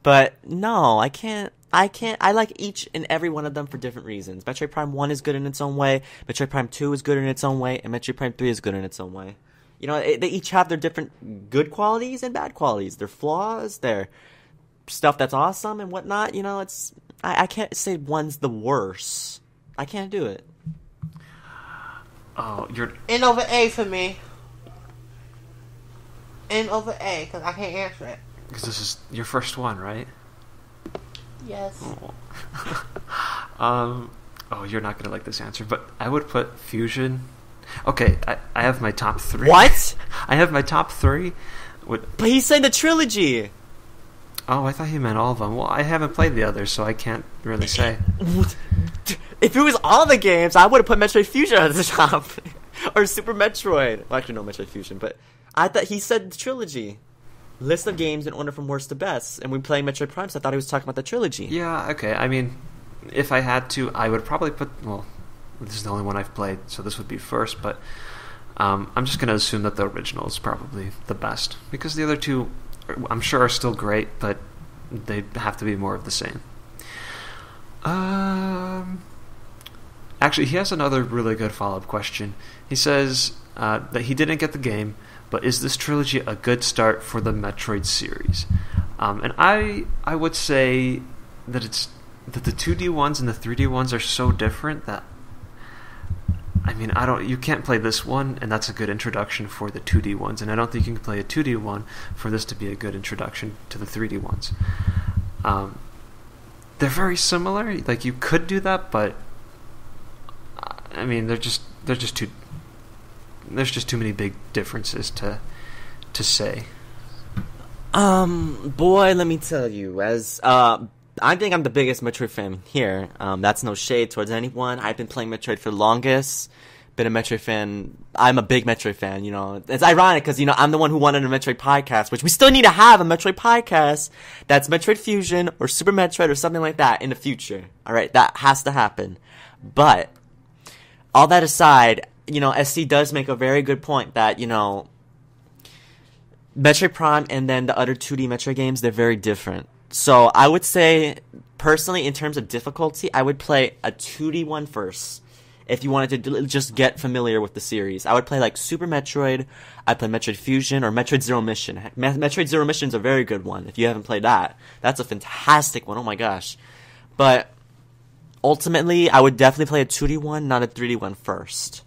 But no, I can't. I like each and every one of them for different reasons. Metroid Prime 1 is good in its own way. Metroid Prime 2 is good in its own way. And Metroid Prime 3 is good in its own way. You know, they each have their different good qualities and bad qualities. Their flaws, their stuff that's awesome and whatnot. You know, I can't say one's the worst. I can't do it. Oh, you're... N over A for me. N over A, because I can't answer it. Because this is your first one, right? Yes. Oh, you're not going to like this answer, but I would put Fusion... Okay, I have my top 3. What? I have my top 3. But he said the trilogy. Oh, I thought he meant all of them. Well, I haven't played the others, so I can't really say. If it was all the games, I would have put Metroid Fusion at the top. Or Super Metroid. Well, actually, no, Metroid Fusion, but I thought he said the trilogy. List of games in order from worst to best. And we're playing Metroid Prime, so I thought he was talking about the trilogy. Yeah, okay. I mean, if I had to, I would probably put... Well, this is the only one I've played, so this would be first, but I'm just going to assume that the original is probably the best. Because the other two, I'm sure, are still great, but they have to be more of the same. Actually, he has another really good follow-up question. He says that he didn't get the game, but is this trilogy a good start for the Metroid series? And I would say that that the 2D ones and the 3D ones are so different that, I mean, you can't play this one, and that's a good introduction for the 2D ones, and I don't think you can play a 2D one for this to be a good introduction to the 3D ones. They're very similar. Like, you could do that, but I mean, there's just too many big differences to say. Boy, let me tell you, as I think I'm the biggest Metroid fan here. That's no shade towards anyone. I've been playing Metroid for the longest. Been a Metroid fan. I'm a big Metroid fan, you know. It's ironic because, you know, I'm the one who wanted a Metroid podcast, which we still need to have a Metroid podcast that's Metroid Fusion or Super Metroid or something like that in the future. Alright, that has to happen. But, all that aside, you know, SC does make a very good point that, you know, Metroid Prime and then the other 2D Metroid games, they're very different. So I would say, personally, in terms of difficulty, I would play a 2D one first. If you wanted to just get familiar with the series, I would play like Super Metroid. I'd play Metroid Fusion or Metroid Zero Mission. Metroid Zero Mission is a very good one. If you haven't played that, that's a fantastic one. Oh my gosh! But ultimately, I would definitely play a 2D one, not a 3D one first.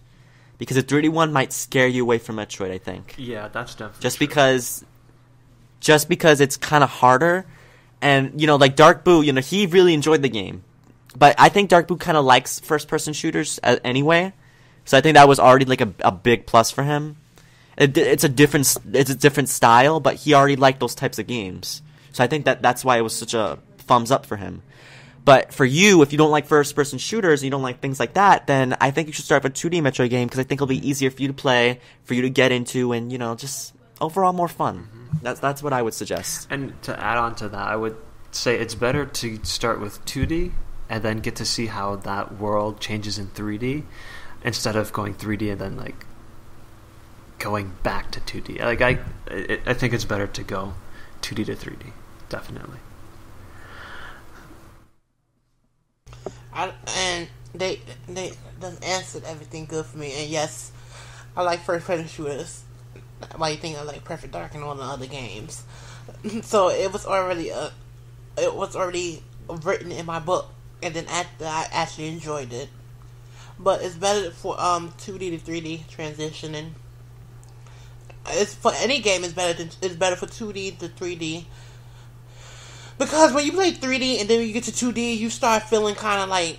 Because a 3D one might scare you away from Metroid, I think. Yeah, that's definitely Just true. because it's kind of harder. And, you know, like Dark Boo, you know, he really enjoyed the game. But I think Dark Boo kind of likes first-person shooters anyway. So I think that was already like a big plus for him. It's a different style, but he already liked those types of games. So I think that's why it was such a thumbs up for him. But for you, if you don't like first-person shooters and you don't like things like that, then I think you should start with a 2D Metroid game because I think it'll be easier for you to play, for you to get into, and, you know, just overall more fun. That's what I would suggest. And to add on to that, I would say it's better to start with 2D and then get to see how that world changes in 3D instead of going 3D and then, like, going back to 2D. Like, I think it's better to go 2D to 3D. Definitely. And they done answered everything good for me. And yes, I like first-person shooters. Why you think I like Perfect Dark and all the other games? So it was already written in my book, and then after I actually enjoyed it. But it's better for 2D to 3D transitioning. It's for any game. It's better for 2D to 3D. Because when you play 3D and then when you get to 2D, you start feeling kind of like,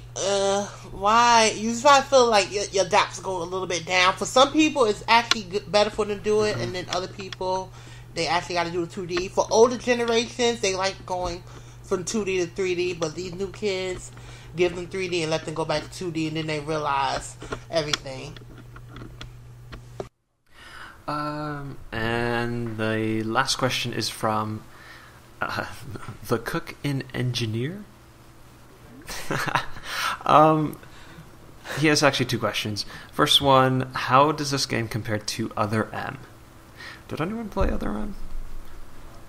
why? You start feeling like your dots go a little bit down. For some people, it's actually better for them to do it, and then other people, they actually got to do the 2D. For older generations, they like going from 2D to 3D, but these new kids, give them 3D and let them go back to 2D, and then they realize everything. And the last question is from the cook in engineer. He has actually two questions. First one: how does this game compare to Other M? Did anyone play Other M?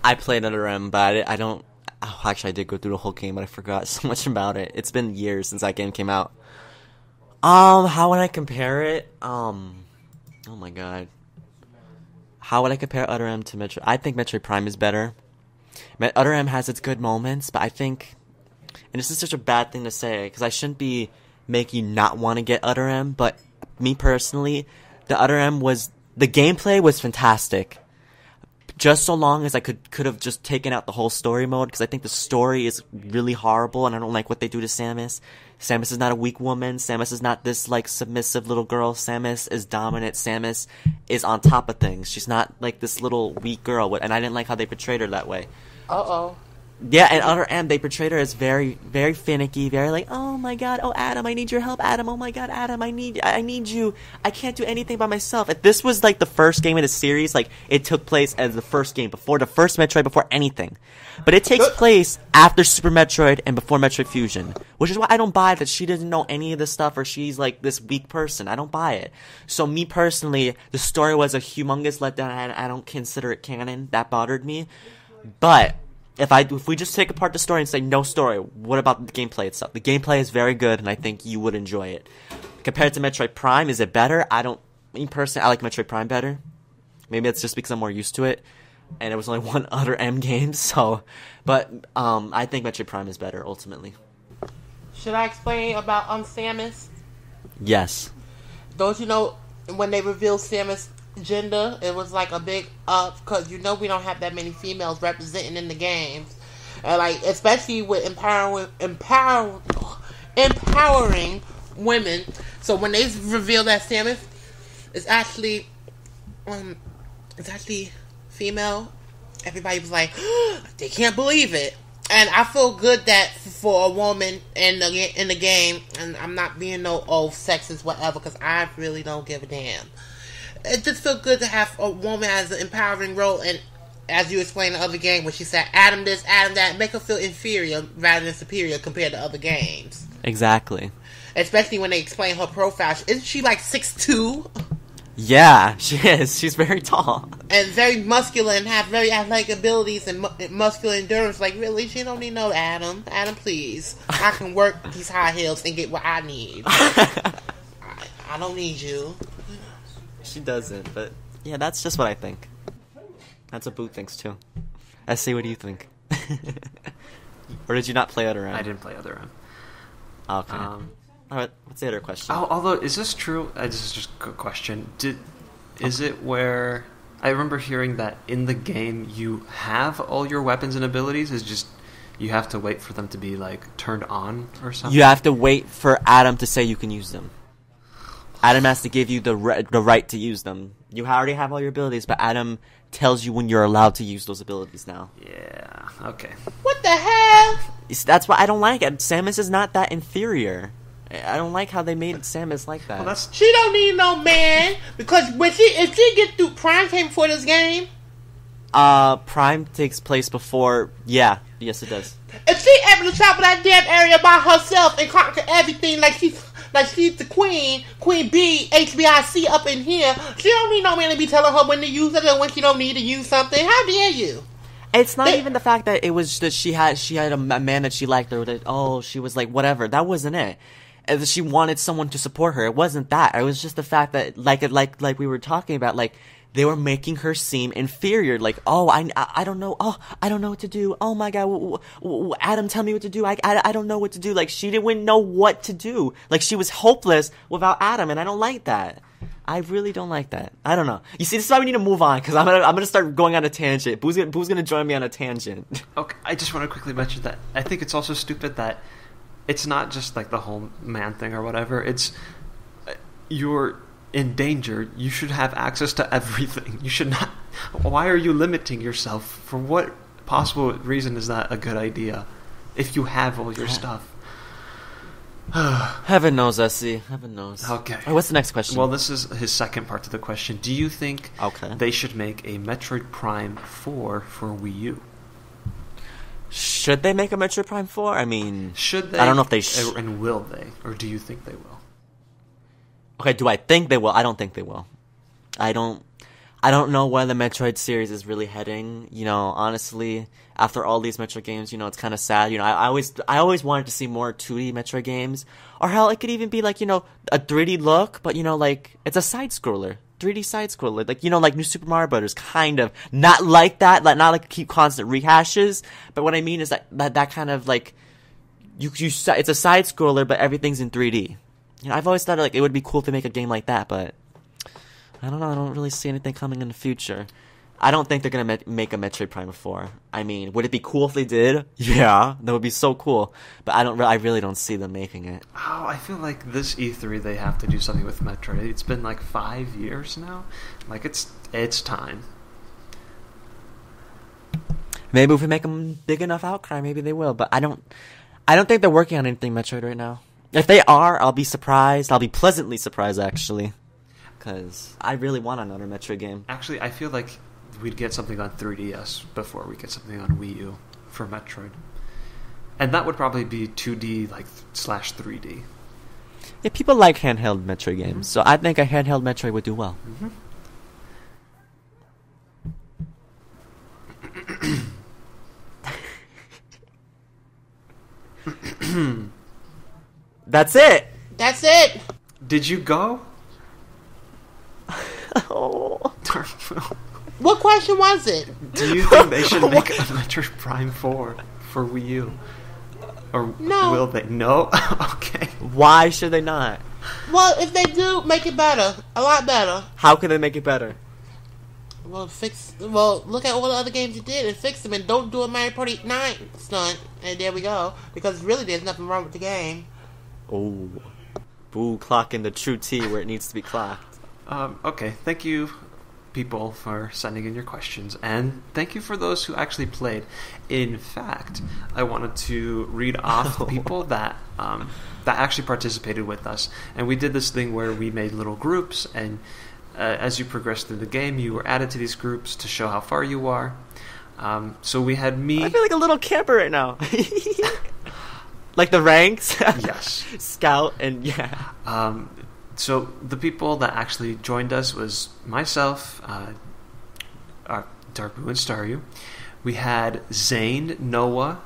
I played Other M, but I don't. Oh, actually, I did go through the whole game, but I forgot so much about it. It's been years since that game came out. How would I compare it? Oh my god. How would I compare Other M to Metroid? I think Metroid Prime is better. Other M has its good moments, but I think, and this is such a bad thing to say, because I shouldn't be making you not want to get Other M, but me personally, the Other M the gameplay was fantastic. Just so long as I could have just taken out the whole story mode, because I think the story is really horrible, and I don't like what they do to Samus. Samus is not a weak woman. Samus is not this, like, submissive little girl. Samus is dominant. Samus is on top of things. She's not, like, this little weak girl, and I didn't like how they portrayed her that way. Uh-oh. Yeah, and Other M, they portrayed her as very, very finicky, very like, oh my god, oh Adam, I need your help, Adam, oh my god, Adam, I need you, I can't do anything by myself. If this was like the first game of the series, like, it took place as the first game, before the first Metroid, before anything. But it takes place after Super Metroid and before Metroid Fusion, which is why I don't buy that she doesn't know any of this stuff, or she's like this weak person. I don't buy it. So me personally, the story was a humongous letdown, and I don't consider it canon. That bothered me. But if we just take apart the story and say no story, what about the gameplay itself? The gameplay is very good, and I think you would enjoy it. Compared to Metroid Prime, is it better? Me personally, I like Metroid Prime better. Maybe it's just because I'm more used to it, and it was only one Other M game, so. But I think Metroid Prime is better, ultimately. Should I explain about Samus? Yes. Don't you know, when they revealed Samus' gender, it was like a big up, because you know we don't have that many females representing in the games, and like especially with empowering women. So when they revealed that Samus is actually female, everybody was like, they can't believe it. And I feel good that for a woman in the game, and I'm not being no sexist whatever, because I really don't give a damn. It just feels good to have a woman as an empowering role, and as you explained in the other game, when she said Adam this, Adam that, make her feel inferior rather than superior compared to other games. Exactly. Especially when they explain her profile. Isn't she like 6'2"? Yeah, she is. She's very tall. And very muscular and have very athletic abilities and muscular endurance. Like, really? She don't need no Adam. Adam, please. I can work these high heels and get what I need. I don't need you. She doesn't, but yeah, that's just what I think. That's what Boo thinks too. I see. What do you think? Or did you not play Other M? I didn't play Other M. Okay. All right. What's the other question? Although, is this true? This is just a question. Is it where I remember hearing that in the game you have all your weapons and abilities? It's just you have to wait for them to be like turned on or something. You have to wait for Adam to say you can use them. Adam has to give you the right to use them. You already have all your abilities, but Adam tells you when you're allowed to use those abilities now. Yeah. Okay. What the hell? That's why I don't like it. Samus is not that inferior. I don't like how they made Samus like that. Well, she don't need no man because if she get through Prime came before this game. Prime takes place before. Yeah. Yes, it does. If she able to travel that damn area by herself and conquer everything like she's the queen bee, HBIC up in here, she don't need no man to be telling her when to use it and when she don't need to use something. How dare you? It's not even the fact that it was that she had a man that she liked, or that she was like whatever. That wasn't it. She wanted someone to support her. It wasn't that. It was just the fact that like we were talking about, like they were making her seem inferior. Like, I don't know. Oh, I don't know what to do. Oh my God, Adam, tell me what to do. I don't know what to do. Like she didn't know what to do. Like she was hopeless without Adam, and I don't like that. I really don't like that. I don't know. You see, this is why we need to move on, because I'm gonna start going on a tangent. Boo's gonna join me on a tangent. Okay, I just want to quickly mention that I think it's also stupid that it's not just like the whole man thing or whatever. It's you're in danger. You should have access to everything. You should not. Why are you limiting yourself? For what possible reason is that a good idea? If you have all your stuff. Heaven knows, Essie. Heaven knows. Okay. Right, what's the next question? Well, this is his second part to the question. Do you think they should make a Metroid Prime 4 for Wii U? Should they make a Metroid Prime 4? I mean... Should they? I don't know if they... And will they? Or do you think they will? Okay, do I think they will? I don't think they will. I don't know where the Metroid series is really heading. You know, honestly, after all these Metroid games, you know, it's kind of sad. You know, I always wanted to see more 2D Metroid games. Or hell, it could even be like, you know, a 3D look, but, you know, like, it's a side-scroller. 3D side-scroller. Like, you know, like New Super Mario Bros. Kind of. Not like that. Like, not like keep constant rehashes. But what I mean is that kind of, like, it's a side-scroller, but everything's in 3D. You know, I've always thought, like, it would be cool to make a game like that, but... I don't know. I don't really see anything coming in the future. I don't think they're going to make a Metroid Prime 4. I mean, would it be cool if they did? Yeah, that would be so cool. But I really don't see them making it. Oh, I feel like this E3 they have to do something with Metroid. It's been like 5 years now. Like, it's time. Maybe if we make them big enough outcry, maybe they will. But I don't think they're working on anything Metroid right now. If they are, I'll be surprised. I'll be pleasantly surprised, actually. Because I really want another Metroid game. Actually, I feel like we'd get something on 3DS before we get something on Wii U for Metroid. And that would probably be 2D, like, / 3D. Yeah, people like handheld Metroid games, so I think a handheld Metroid would do well. That's it! That's it! Did you go? Oh. What question was it? Do you think they should make a Metroid Prime 4 for Wii U? Or no. Will they? No? Okay. Why should they not? Well, if they do, make it better. A lot better. How can they make it better? Well, look at all the other games you did and fix them, and don't do a Mario Party 9 stunt. And there we go. Because really, there's nothing wrong with the game. Oh. Boo clocking the true T where it needs to be clocked. Okay, thank you, people, for sending in your questions, and thank you for those who actually played. In fact, I wanted to read off the people that actually participated with us, and we did this thing where we made little groups, and as you progressed through the game, you were added to these groups to show how far you are. So we had me. I feel like a little camper right now. Like the ranks. Yes. Scout and yeah. So the people that actually joined us was myself, Dark Boo and SpiderStaryu. We had Zane, Noah,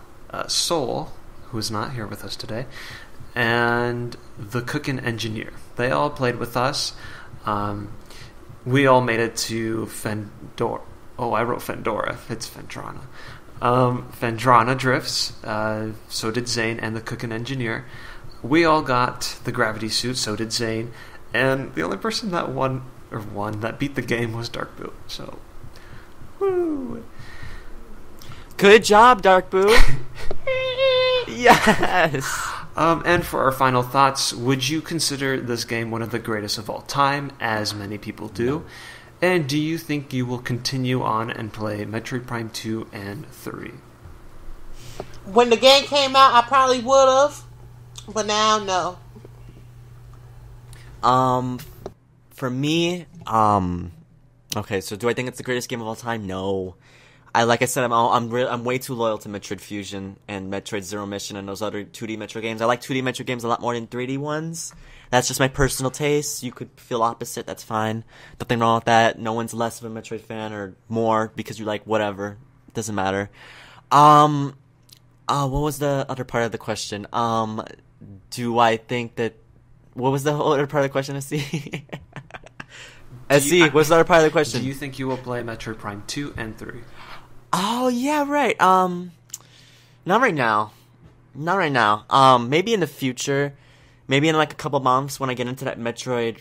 Soul, who is not here with us today, and the Cook and Engineer. They all played with us. We all made it to Fendora. Oh, I wrote Fendora. It's Fentrana. Fandrana drifts. So did Zane and the Cookin' Engineer. We all got the gravity suit. So did Zane. And the only person that won that beat the game was Dark Boo. So, woo! Good job, Dark Boo. Yes. And for our final thoughts, would you consider this game one of the greatest of all time, as many people do? No. And do you think you will continue on and play Metroid Prime 2 and 3? When the game came out, I probably would have, but now, no. For me, okay, so do I think it's the greatest game of all time? No. Like I said, I'm way too loyal to Metroid Fusion and Metroid Zero Mission and those other 2D Metroid games. I like 2D Metroid games a lot more than 3D ones. That's just my personal taste. You could feel opposite. That's fine. Nothing wrong with that. No one's less of a Metroid fan or more because you like whatever. It doesn't matter. What was the other part of the question? Do I think that... What was the other part of the question, SC? SC, what's the other part of the question? Do you think you will play Metroid Prime 2 and 3? Oh, yeah, right. Not right now. Not right now. Maybe in the future. Maybe in like a couple months when I get into that Metroid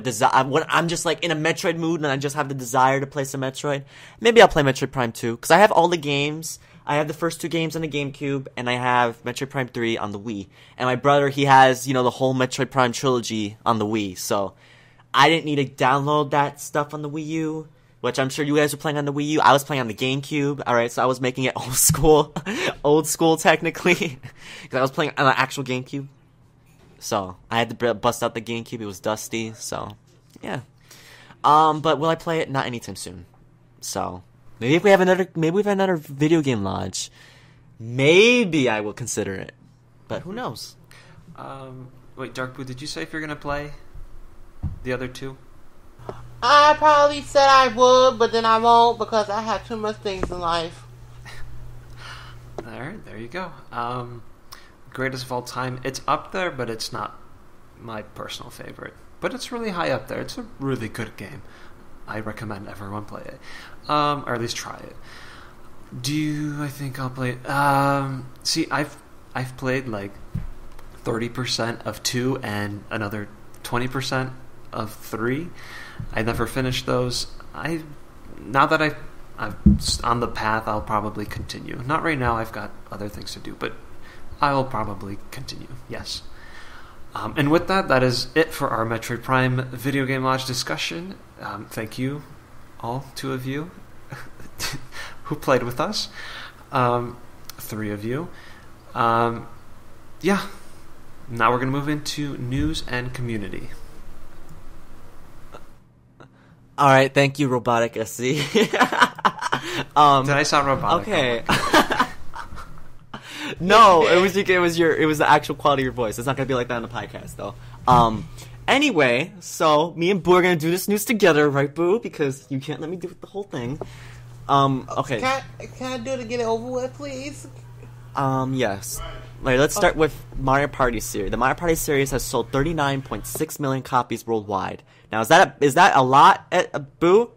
desire. When I'm just like in a Metroid mood and I just have the desire to play some Metroid. Maybe I'll play Metroid Prime 2. Because I have all the games. I have the first 2 games on the GameCube. And I have Metroid Prime 3 on the Wii. And my brother, he has, the whole Metroid Prime trilogy on the Wii. So I didn't need to download that stuff on the Wii U. Which I'm sure you guys were playing on the Wii U. I was playing on the GameCube. Alright, so I was making it old school technically. Because I was playing on the actual GameCube. So, I had to bust out the GameCube. It was dusty, so, yeah. But will I play it? Not anytime soon. So, maybe if we have another video game launch, maybe I will consider it. But who knows? Wait, Dark Boo, did you say if you're going to play the other 2? I probably said I would, but then I won't because I have too much things in life. Alright, there you go. Greatest of all time. It's up there, but it's not my personal favorite. But it's really high up there. It's a really good game. I recommend everyone play it. Or at least try it. I think I'll play it? See, I've played like 30% of 2 and another 20% of 3. I never finished those. Now that I'm on the path, I'll probably continue. Not right now, I've got other things to do, but I will probably continue, yes. And with that is it for our Metroid Prime video game launch discussion. Thank you, all 2 of you, who played with us. 3 of you. Yeah. Now we're going to move into news and community. Alright, thank you, Robotic SC. Did I sound robotic? Okay. No, it was the actual quality of your voice. It's not gonna be like that on the podcast, though. Anyway, so me and Boo are gonna do this news together, right, Boo? Because you can't let me do the whole thing. Okay. Can I do it to get it over with, please? Yes. Right, let's start with Mario Party series. The Mario Party series has sold 39.6 million copies worldwide. Now, is that a lot, Boo?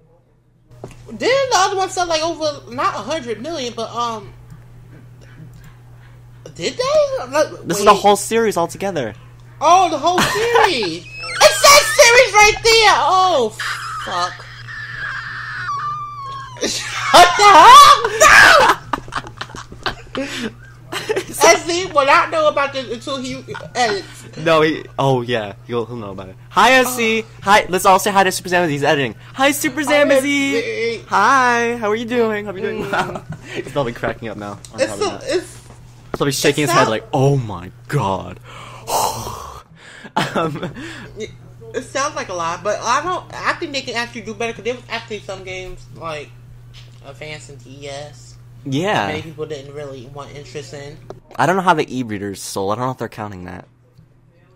Didn't the other one sell like over not 100 million, but did they? This is the whole series altogether. Oh, the whole series. It says series right there. Oh, fuck. Shut the hell. No. SC will not know about this until he edits. No, oh yeah, he'll know about it. Hi SC, hi. Let's all say hi to SuperZambezi. He's editing. Hi SuperZambezi. Hi, how are you doing? Hope you're doing well. He's probably cracking up now. It's probably shaking his head like, oh my god. It sounds like a lot, but I think they can actually do better because there was actually some games like Advance and DS. Yeah. Many people didn't really want interest in. I don't know how the e-readers sold. I don't know if they're counting that.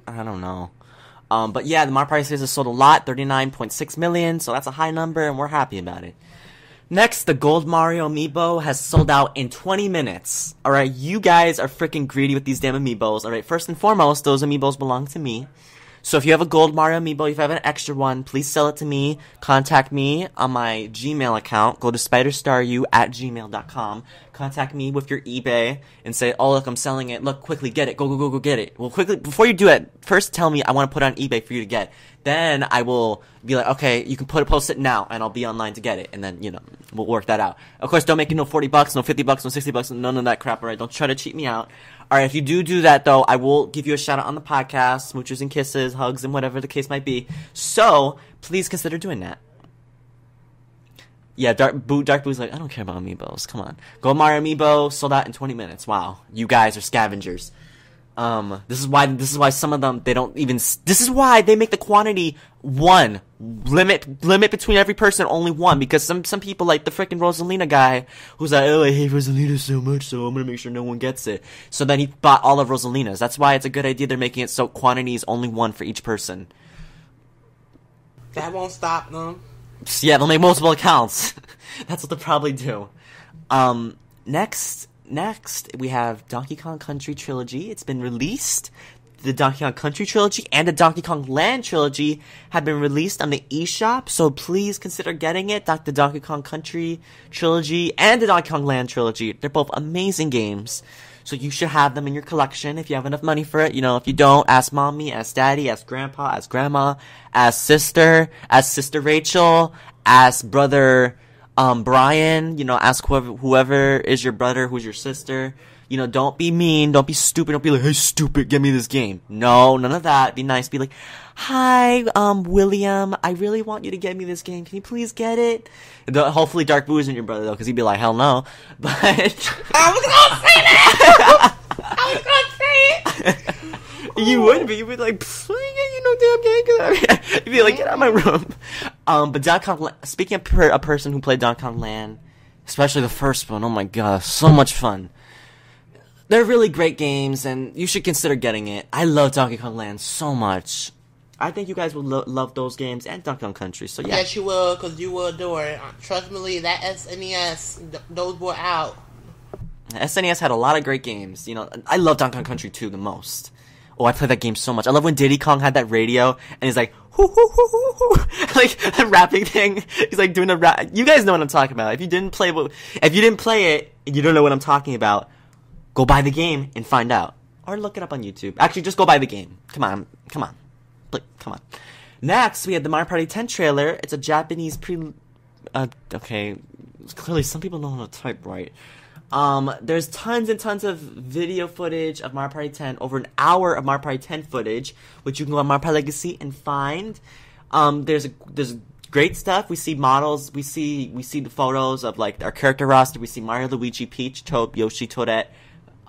I don't know. But yeah, the Mario Party series has sold a lot, 39.6 million, so that's a high number, and we're happy about it. Next, the Gold Mario Amiibo has sold out in 20 minutes. Alright, you guys are freaking greedy with these damn Amiibos. Alright, first and foremost, those Amiibos belong to me. So if you have a gold Mario amiibo, if you have an extra one, please sell it to me. Contact me on my Gmail account. Go to SpiderStaryu@gmail.com. Contact me with your eBay and say, oh, look, I'm selling it. Look, quickly, get it. Go get it. Well, quickly, before you do it, first tell me I want to put it on eBay for you to get. Then I will be like, okay, you can post it now, and I'll be online to get it. And then, we'll work that out. Of course, don't make it no $40, no $50, no $60, none of that crap, alright? Don't try to cheat me out. Alright, if you do that, though, I will give you a shout out on the podcast, smooches and kisses, hugs, and whatever the case might be. So, please consider doing that. Yeah, Dark Boo's like, I don't care about amiibos. Come on. Go Mario amiibo, sold out in 20 minutes. Wow. You guys are scavengers. This is why some of them, they don't even, this is why they make the quantity one. Limit between every person, only one. Because some people, like the freaking Rosalina guy, who's like, oh, I hate Rosalina so much, so I'm gonna make sure no one gets it. So then he bought all of Rosalina's. That's why it's a good idea they're making it so quantity is only one for each person. That won't stop them. Yeah, they'll make multiple accounts. That's what they'll probably do. Next, we have Donkey Kong Country Trilogy. It's been released. The Donkey Kong Country Trilogy and the Donkey Kong Land Trilogy have been released on the eShop, so please consider getting it. The Donkey Kong Country Trilogy and the Donkey Kong Land Trilogy. They're both amazing games, so you should have them in your collection if you have enough money for it. If you don't, ask mommy, ask daddy, ask grandpa, ask grandma, ask sister Rachel, ask brother Brian, ask whoever is your brother, who's your sister. Don't be mean, don't be stupid, don't be like, hey, stupid, give me this game. No, none of that. Be nice, be like, hi, William, I really want you to get me this game. Can you please get it? Hopefully Dark Boo isn't your brother, though, because he'd be like, hell no. But I was gonna say that! I was gonna say it! You would be. You'd be like, damn game. You'd be like, get out of my room. But Donkey Kong, speaking of a person who played Donkey Kong Land, especially the first one, oh my god, so much fun. They're really great games, and you should consider getting it. I love Donkey Kong Land so much. I think you guys will love those games and Donkey Kong Country, so yeah. Yes, you will, because you will adore it. Trust me, that SNES, those were out. SNES had a lot of great games. I love Donkey Kong Country 2 the most. Oh, I played that game so much. I love when Diddy Kong had that radio, and he's like, hoo, hoo, hoo, hoo, hoo. Like, the rapping thing. He's like doing the rap. You guys know what I'm talking about. If you didn't play it, and you don't know what I'm talking about, go buy the game and find out. Or look it up on YouTube. Actually, just go buy the game. Come on. Next, we have the Mario Party 10 trailer. It's a Japanese okay. Clearly, some people don't know how to type right. There's tons and tons of video footage of Mario Party 10, over an hour of Mario Party 10 footage, which you can go on Mario Party Legacy and find. There's great stuff. We see models, we see the photos of like our character roster. We see Mario, Luigi, Peach, Toad, Yoshi, Toadette,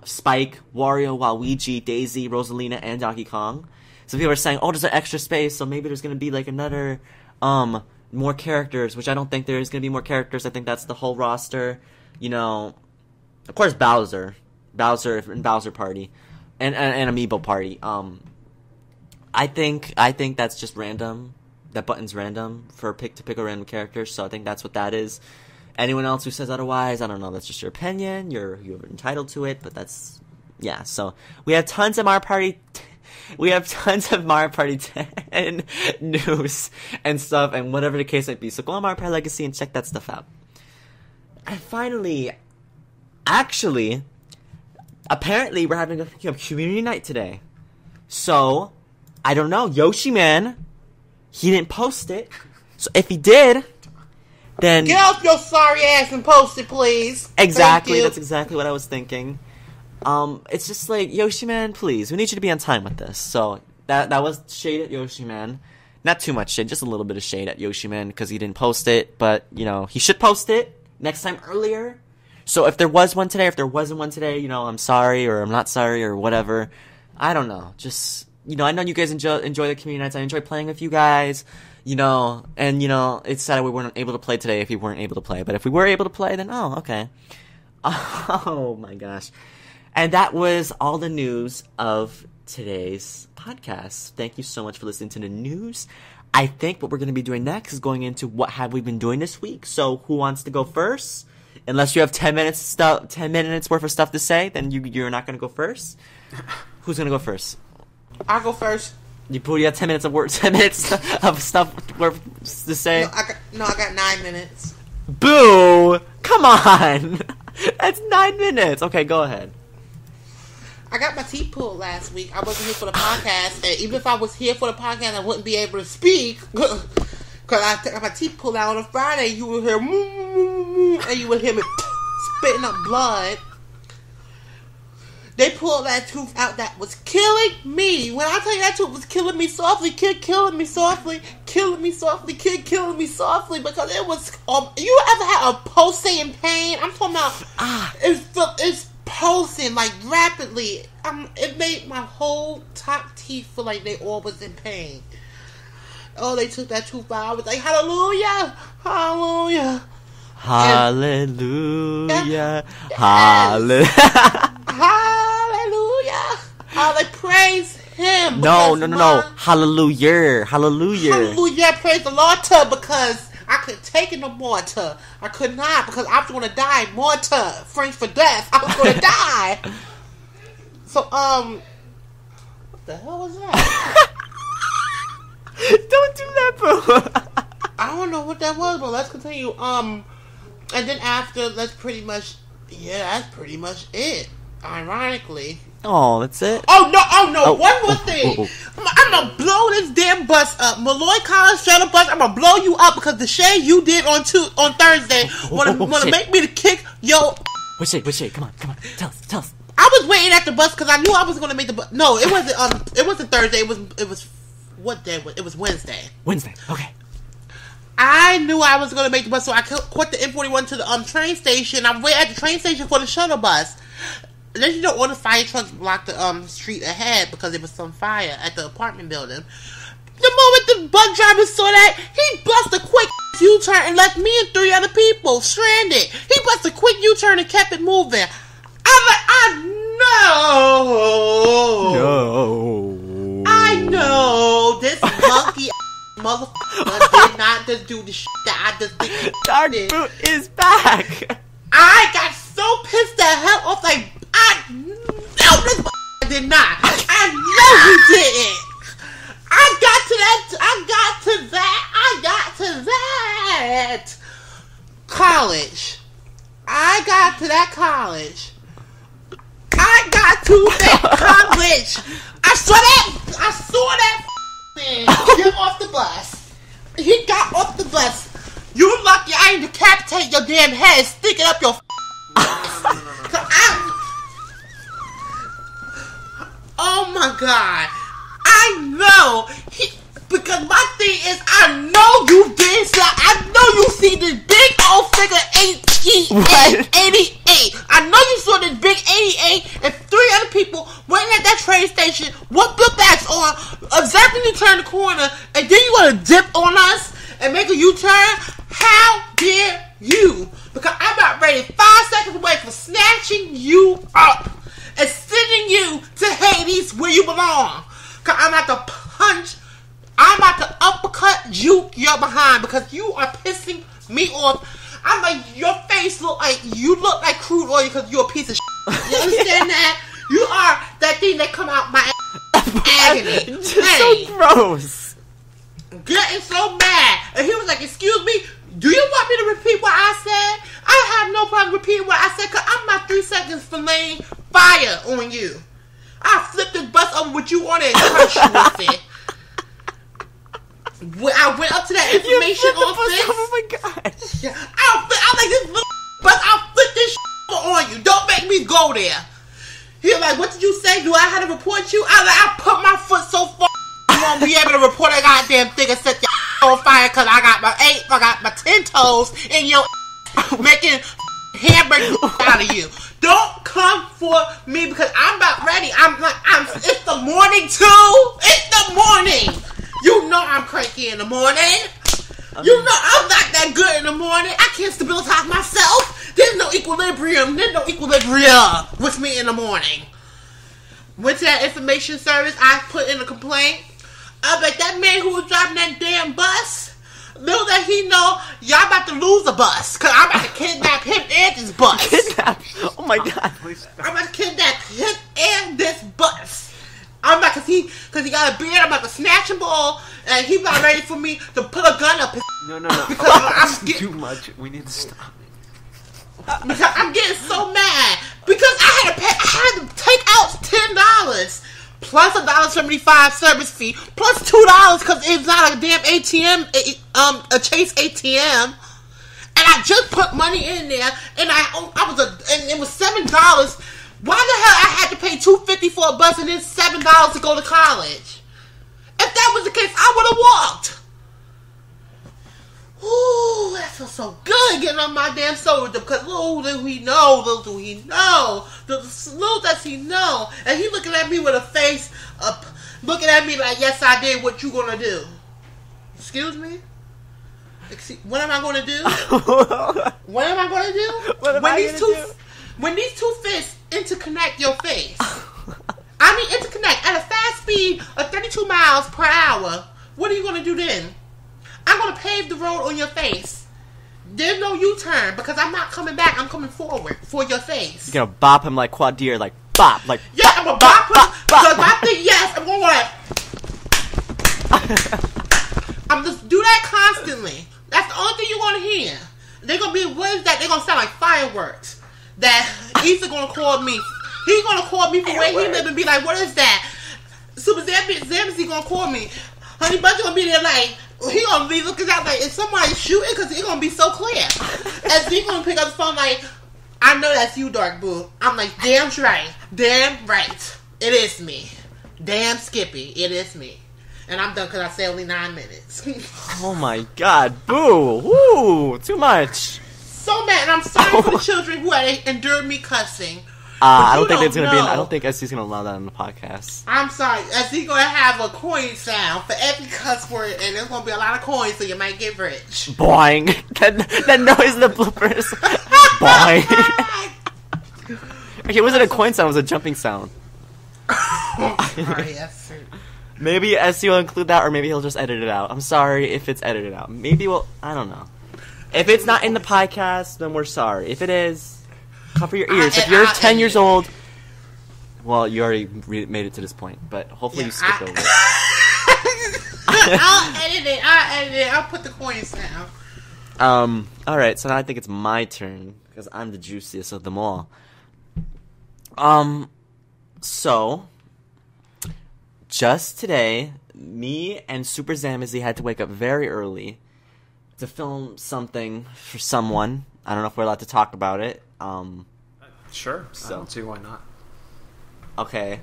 Spike, Wario, Waluigi, Daisy, Rosalina, and Donkey Kong. Some people are saying, oh, there's an extra space, so maybe there's gonna be like another more characters, which I don't think there's gonna be more characters. I think that's the whole roster. Of course, Bowser and Bowser Party, and Amiibo Party. I think that's just random. That button's random to pick a random character. So I think that's what that is. Anyone else who says otherwise, I don't know. That's just your opinion. You're entitled to it. But that's So we have tons of Mario Party. We have tons of Mario Party 10 news and stuff, and whatever the case might be. So go on Mario Party Legacy and check that stuff out. And finally. Actually, apparently we're having a community night today. So, I don't know. Yoshi Man, he didn't post it. So if he did, then... Get off your sorry ass and post it, please. Exactly. That's exactly what I was thinking. It's just like, Yoshi Man, please. We need you to be on time with this. So, that was shade at Yoshi Man. Not too much shade, just a little bit of shade at Yoshi Man because he didn't post it. But, he should post it next time earlier. So if there was one today, if there wasn't one today, I'm sorry or I'm not sorry or whatever. I don't know. Just, I know you guys enjoy the community nights. I enjoy playing with you guys, and, it's sad we weren't able to play today if you weren't able to play. But if we were able to play, then, oh, okay. Oh, my gosh. And that was all the news of today's podcast. Thank you so much for listening to the news. I think what we're going to be doing next is going into what have we been doing this week. So who wants to go first? Unless you have 10 minutes worth of stuff to say, then you're not going to go first. Who's going to go first? I'll go first. You have 10 minutes of work, 10 minutes of stuff to say. No, I got 9 minutes. Boo! Come on, that's 9 minutes. Okay, go ahead. I got my teeth pulled last week. I wasn't here for the podcast, and even if I was here for the podcast, I wouldn't be able to speak because I got my teeth pulled out on a Friday. You would hear and you would hear me spitting up blood. They pulled that tooth out that was killing me. When I tell you that tooth was killing me softly, kid killing me softly, killing me softly, kid killing me softly, because it was. You ever had a pulsating pain? I'm talking about. It's pulsing like rapidly. It made my whole top teeth feel like they all was in pain. Oh, they took that tooth out. I was like, hallelujah, hallelujah, hallelujah, hallelujah, hallelujah. Oh, they praise him. No. Hallelujah, hallelujah, hallelujah. Praise the Lord, because I couldn't take it no more. I could not, because I was going to die more. French for death. I was going to die. So, what the hell was that? Don't do that, bro. I don't know what that was, but let's continue. And then after, that's pretty much it. Ironically. Oh, that's it? Oh, no. One more thing. I'm going to blow this damn bus up. Malloy College shuttle bus, I'm going to blow you up because the shade you did on Thursday want to make me to kick your... What shade? Come on. Tell us. I was waiting at the bus because I knew I was going to make the bus. No, it wasn't Thursday. It was what day? It was Wednesday. Wednesday, okay. I knew I was going to make the bus, so I caught the M41 to the train station. I waited at the train station for the shuttle bus. Then, all the fire trucks blocked the street ahead because there was some fire at the apartment building. The moment the bus driver saw that, he busted a quick U-turn and left me and 3 other people stranded. He busted a quick U-turn and kept it moving. I'm like, I know this monkey motherfucker did not just do the shit that I just did. Dark Boo is back. I got so pissed the hell off. Like, I know this did not. I know you didn't. I got to that college. I got to that college. I saw that man get off the bus. He got off the bus. You lucky I ain't decapitate your damn head, stick it up your Oh my God. I know. Because my thing is, I know you did so. I know you see this big old figure 88. I know you saw this big 88 and 3 other people waiting at that train station with the backs on, observing you turn the corner, and then you want to dip on us and make a U-turn? How dare you? Because I'm about ready 5 seconds away from snatching you up and sending you to Hades where you belong. Because I'm about to uppercut you your behind because you are pissing me off. I'm like, your face look like crude oil because you're a piece of shit. You understand that? You are that thing that come out my agony. So gross. Getting so mad. And he was like, excuse me, do you want me to repeat what I said? I have no problem repeating what I said because I'm about 3 seconds from laying fire on you. I flipped this bus over with you on it and crushed you with it. When I went up to that information office. Oh my God. Yeah, I'm like this little bus. I'll flip this on you. Don't make me go there. He was like, what did you say? Do I have to report you? I put my foot so far you won't be able to report a goddamn thing and set your on fire because I got my 10 toes in your making hamburger out of you. Don't come for me because I'm about ready. It's the morning too. It's the morning. You know I'm cranky in the morning. You know I'm not that good in the morning. I can't stabilize myself. There's no equilibrium. With me in the morning. Went to that information service. I put in a complaint. I was like, that man who was driving that damn bus, know that he know y'all about to lose a bus. Because I'm about to kidnap him and this bus. Oh my God. I'm about to kidnap him and this bus. I'm like, cause he got a beard. I'm about to snatch him all, and he about ready for me to put a gun up his. No. Because I'm Too much. We need to stop. Because I'm getting so mad because I had to take out $10 plus $1.75 service fee plus $2 because it's not a damn ATM, a Chase ATM, and I just put money in there, and and it was $7. Why the hell I had to pay $2.50 for a bus and then $7 to go to college? If that was the case, I would have walked. Ooh, that feels so good getting on my damn soul because little does he know, and he looking at me with a face up, looking at me like, yes, I did. What you gonna do? Excuse me? What am I gonna do? What am I gonna do? When these two fists interconnect your face, I mean interconnect at a fast speed of 32 miles per hour, what are you gonna do then? I'm going to pave the road on your face. There's no U-turn because I'm not coming back. I'm coming forward for your face. You're going to bop him like Quadir, like bop, like yeah, I'm going to bop him. Because I think, yes, I'm going to I'm just do that constantly. That's the only thing you're going to hear. They're going to be, what is that? They're going to sound like fireworks. That Ethan going to call me. He's going to call me from where he live and be like, what is that? SuperZambezi going to call me. Honey Bunch going to be there like, he gonna be looking out like, is somebody shooting? Because he gonna be so clear. And he gonna pick up the phone like, I know that's you, Dark Boo. I'm like, damn right. It is me. Damn Skippy, it is me. And I'm done because I say only 9 minutes. Oh my god, Boo! Woo! Too much. So mad, and I'm sorry for the children who had endured me cussing. I don't think it's gonna be. I don't think SC's gonna allow that on the podcast. I'm sorry, SC gonna have a coin sound for every cuss word, and there's gonna be a lot of coins, so you might get rich. Boing! that noise in the bloopers. Boing! Okay, it wasn't a coin sound; it was a jumping sound. Sorry, yes. Maybe SC will include that, or maybe he'll just edit it out. I'm sorry if it's edited out. Maybe we'll. I don't know. If it's not in the podcast, then we're sorry. If it is. Cover your ears. If you're 10 years old, well, you already made it to this point, but hopefully you skipped over it. I'll edit it. I'll put the coins down. Alright, so now I think it's my turn, because I'm the juiciest of them all. So, just today, me and SuperZambezi had to wake up very early to film something for someone. I don't know if we're allowed to talk about it. Sure. So. I don't see why not. Okay.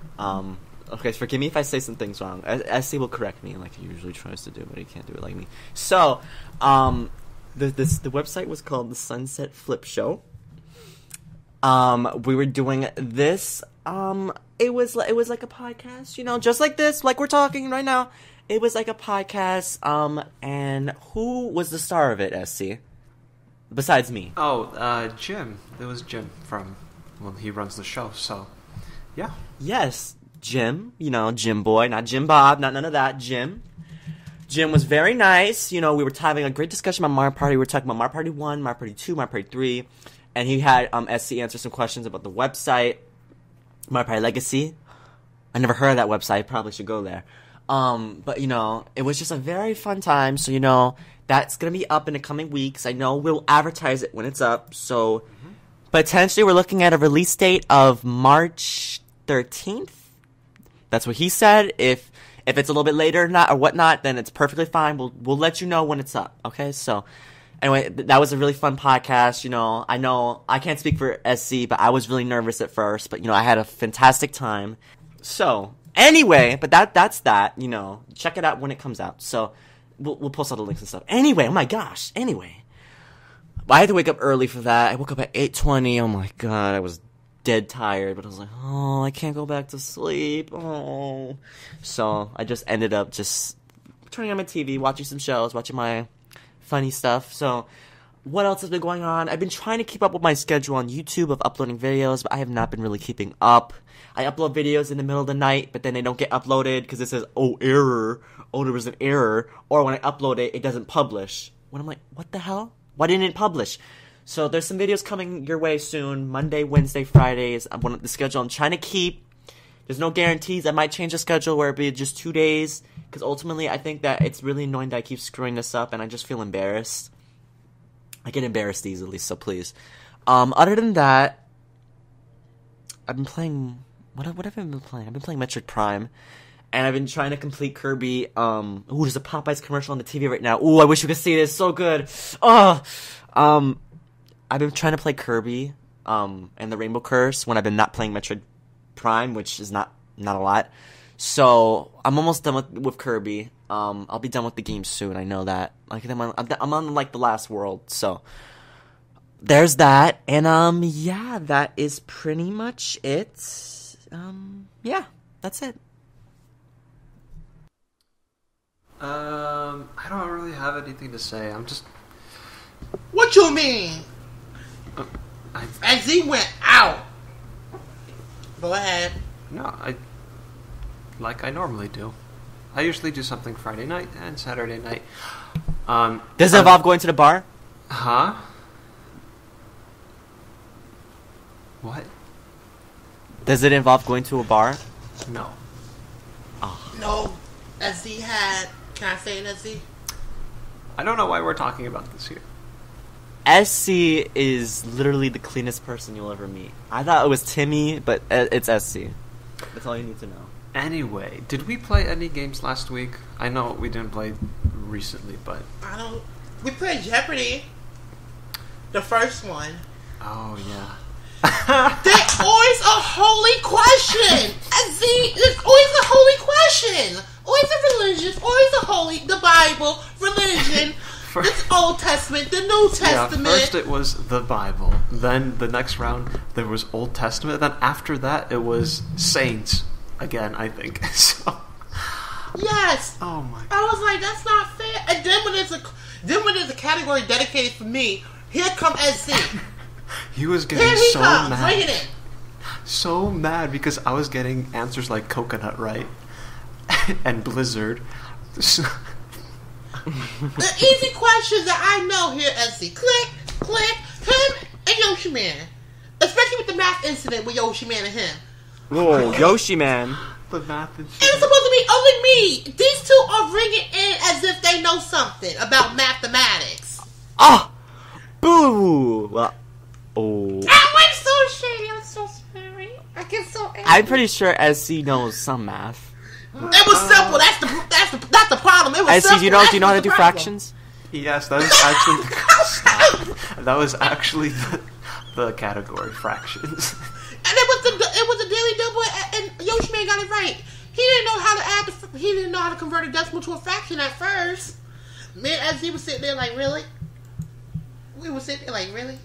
Okay, forgive me if I say some things wrong. SC will correct me like he usually tries to do, but he can't do it like me. So, the website was called the Sunset Flip Show. We were doing this. It was like a podcast, you know, just like this, like we're talking right now. It was like a podcast. And who was the star of it, SC? Besides me. Oh, Jim. It was Jim from, well, he runs the show, so, yeah. Yes, Jim. You know, Jim Boy, not Jim Bob, not none of that, Jim. Jim was very nice. You know, we were having a great discussion about Mario Party. We were talking about Mario Party 1, Mario Party 2, Mario Party 3. And he had SC answer some questions about the website, Mario Party Legacy. I never heard of that website. Probably should go there. But, you know, it was just a very fun time. So, you know, that's going to be up in the coming weeks. I know we'll advertise it when it's up. So, potentially we're looking at a release date of March 13th. That's what he said. If it's a little bit later or not or whatnot, then it's perfectly fine. We'll let you know when it's up. Okay? So, anyway, that was a really fun podcast. You know I can't speak for SC, but I was really nervous at first. But, you know, I had a fantastic time. So, anyway, but that's that. You know, check it out when it comes out. So, we'll post all the links and stuff. Anyway, oh my gosh. Anyway, I had to wake up early for that. I woke up at 8:20. Oh my god, I was dead tired. But I was like, oh, I can't go back to sleep. Oh, so I just ended up just turning on my TV, watching some shows, watching my funny stuff. So, what else has been going on? I've been trying to keep up with my schedule on YouTube of uploading videos, but I have not been really keeping up. I upload videos in the middle of the night, but then they don't get uploaded because it says, oh, error. Oh, there was an error. Or when I upload it, it doesn't publish. When I'm like, what the hell? Why didn't it publish? So there's some videos coming your way soon. Monday, Wednesday, Fridays. The schedule I'm trying to keep There's no guarantees. I might change the schedule where it'd be just 2 days. Because ultimately, I think that it's really annoying that I keep screwing this up, and I just feel embarrassed. I get embarrassed easily, so please. Other than that, I've been playing... What have I been playing? I've been playing Metroid Prime. And I've been trying to complete Kirby. Ooh, there's a Popeyes commercial on the TV right now. Ooh, I wish you could see this. So good. Oh! I've been trying to play Kirby, and the Rainbow Curse when I've been not playing Metroid Prime, which is not a lot. So, I'm almost done with Kirby. I'll be done with the game soon, I know that. Like, I'm on, like, the last world, so... There's that, and, yeah, that is pretty much it. Yeah, that's it. I don't really have anything to say. I'm just... What you mean? As he went out. Go ahead. No, like I normally do. I usually do something Friday night and Saturday night. Does it involve going to the bar? Huh? What? Does it involve going to a bar? No. Oh. No. SZ had... Can I say it, SZ? I don't know why we're talking about this here. SC is literally the cleanest person you'll ever meet. I thought it was Timmy, but it's SC. That's all you need to know. Anyway, did we play any games last week? I know we didn't play recently, but... We played Jeopardy. The first one. Oh, yeah. There's always a holy question! There's always a holy question! Always a religious, always a holy, the Bible, religion, the Old Testament, the New Testament. Yeah, first it was the Bible, then the next round there was Old Testament, then after that it was saints again, I think. So. Yes. Oh my God. I was like, that's not fair. And then when there's a category dedicated for me, here come SC. He was getting mad. Bring it in. So mad because I was getting answers like coconut right and blizzard. The easy questions that I know here, SC. Click, him and Yoshi Man. Especially with the math incident with Yoshi Man and him. Whoa, Yoshi Man. The math incident. It was supposed to be only me. These two are ringing in as if they know something about mathematics. Ah! Boo! Well, oh. I'm so shady. I'm so sorry. I get so angry. I'm pretty sure SC knows some math. It was simple. That's the problem. It was SC, simple. do you know how to do fractions? Yes, that was actually the category fractions. And it was a daily double, and Yoshi Man got it right. He didn't know how to add. He didn't know how to convert a decimal to a fraction at first. Man, as he was sitting there like, really? We were sitting there like, really?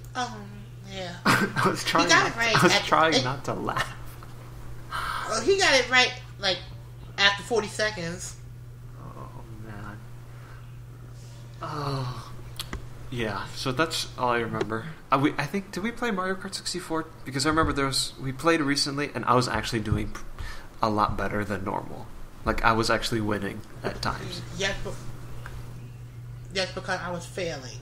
Yeah. I was trying. He got it right. I was trying not to laugh. He got it right like after 40 seconds. Oh man. Oh. Yeah, so that's all I remember. I think, did we play Mario Kart 64? Because I remember we played recently, and I was actually doing a lot better than normal. Like, I was actually winning at times. Yes, because I was failing.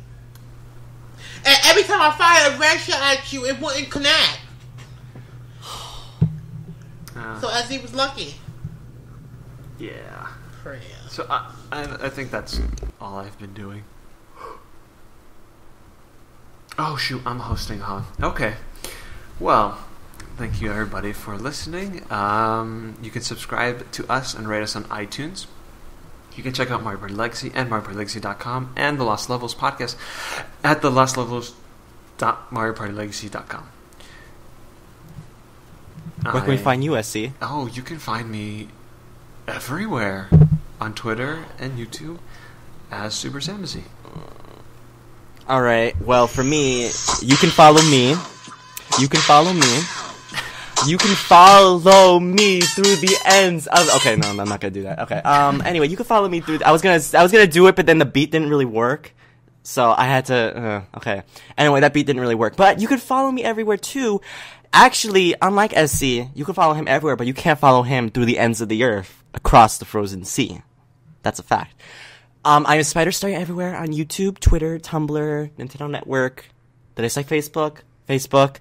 And every time I fired a red shot at you, it wouldn't connect. So as he was lucky. Yeah. Prayer. So I think that's all I've been doing. Oh shoot, I'm hosting, huh? Okay. Well, thank you everybody for listening. You can subscribe to us and rate us on iTunes. You can check out Mario Party Legacy and MarioPartyLegacy.com and the Lost Levels podcast at thelostlevels.mariopartylegacy.com. Where can we find you, SC? Oh, you can find me everywhere on Twitter and YouTube as SuperZambezi. Alright, well, for me, you can follow me. You can follow me. You can follow me through the ends of... Okay, no, I'm not gonna do that. Okay, anyway, you can follow me through... I was gonna do it, but then the beat didn't really work. So I had to... okay. Anyway, that beat didn't really work. But you can follow me everywhere, too. Actually, unlike SC, you can follow him everywhere, but you can't follow him through the ends of the earth, across the frozen sea. That's a fact. I'm SpiderStaryu everywhere on YouTube, Twitter, Tumblr, Nintendo Network. Did I say Facebook? Facebook,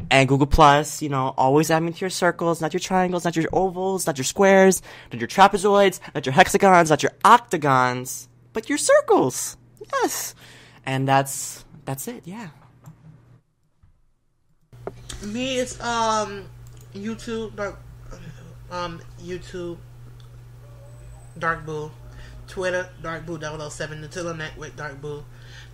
and Google Plus. You know, always add me to your circles, not your triangles, not your ovals, not your squares, not your trapezoids, not your hexagons, not your octagons, but your circles. Yes, and that's it. Yeah. Me, it's YouTube, Dark Boo, Twitter, Dark Boo 007, Nintendo Network, Dark Boo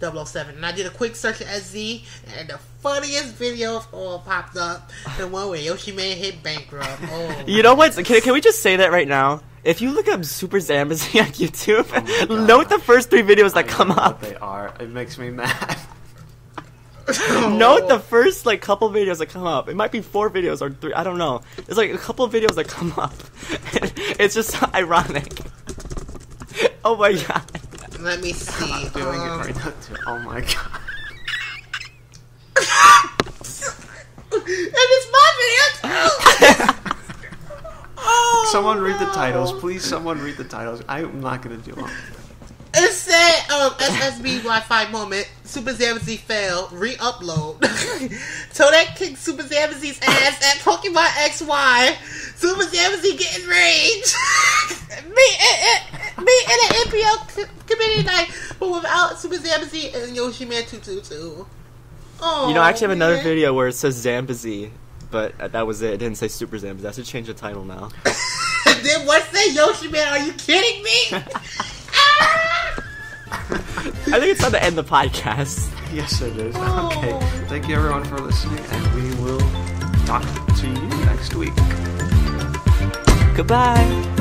007. And I did a quick search at Z, and the funniest video of all popped up. The one where Yoshi Man hit bankrupt. Oh. You know what? Can we just say that right now? If you look up SuperZambezi on YouTube, note the first 3 videos that come up. They are. It makes me mad. Note the first couple videos that come up. It might be 4 videos or 3. I don't know. There's a couple of videos that come up. It's just ironic. Oh my god. Let me see. I'm doing it right now too. Oh my god. And it's my video too. Oh, someone read the titles, please. Someone read the titles. I'm not gonna do them. It said, SSB Wi-Fi moment, SuperZambezi failed, re-upload. Toadette kicked SuperZambezi's ass at Pokemon XY. SuperZambezi getting rage. me in an NPL community night, but without SuperZambezi and Yoshi Man 222. Oh, you know, I actually have another video where it says Zambezi, but that was it. It didn't say SuperZambezi. I should change the title now. Then what say Yoshi Man? Are you kidding me? I think it's time to end the podcast. Yes, it is. Okay. Thank you, everyone, for listening, and we will talk to you next week. Goodbye.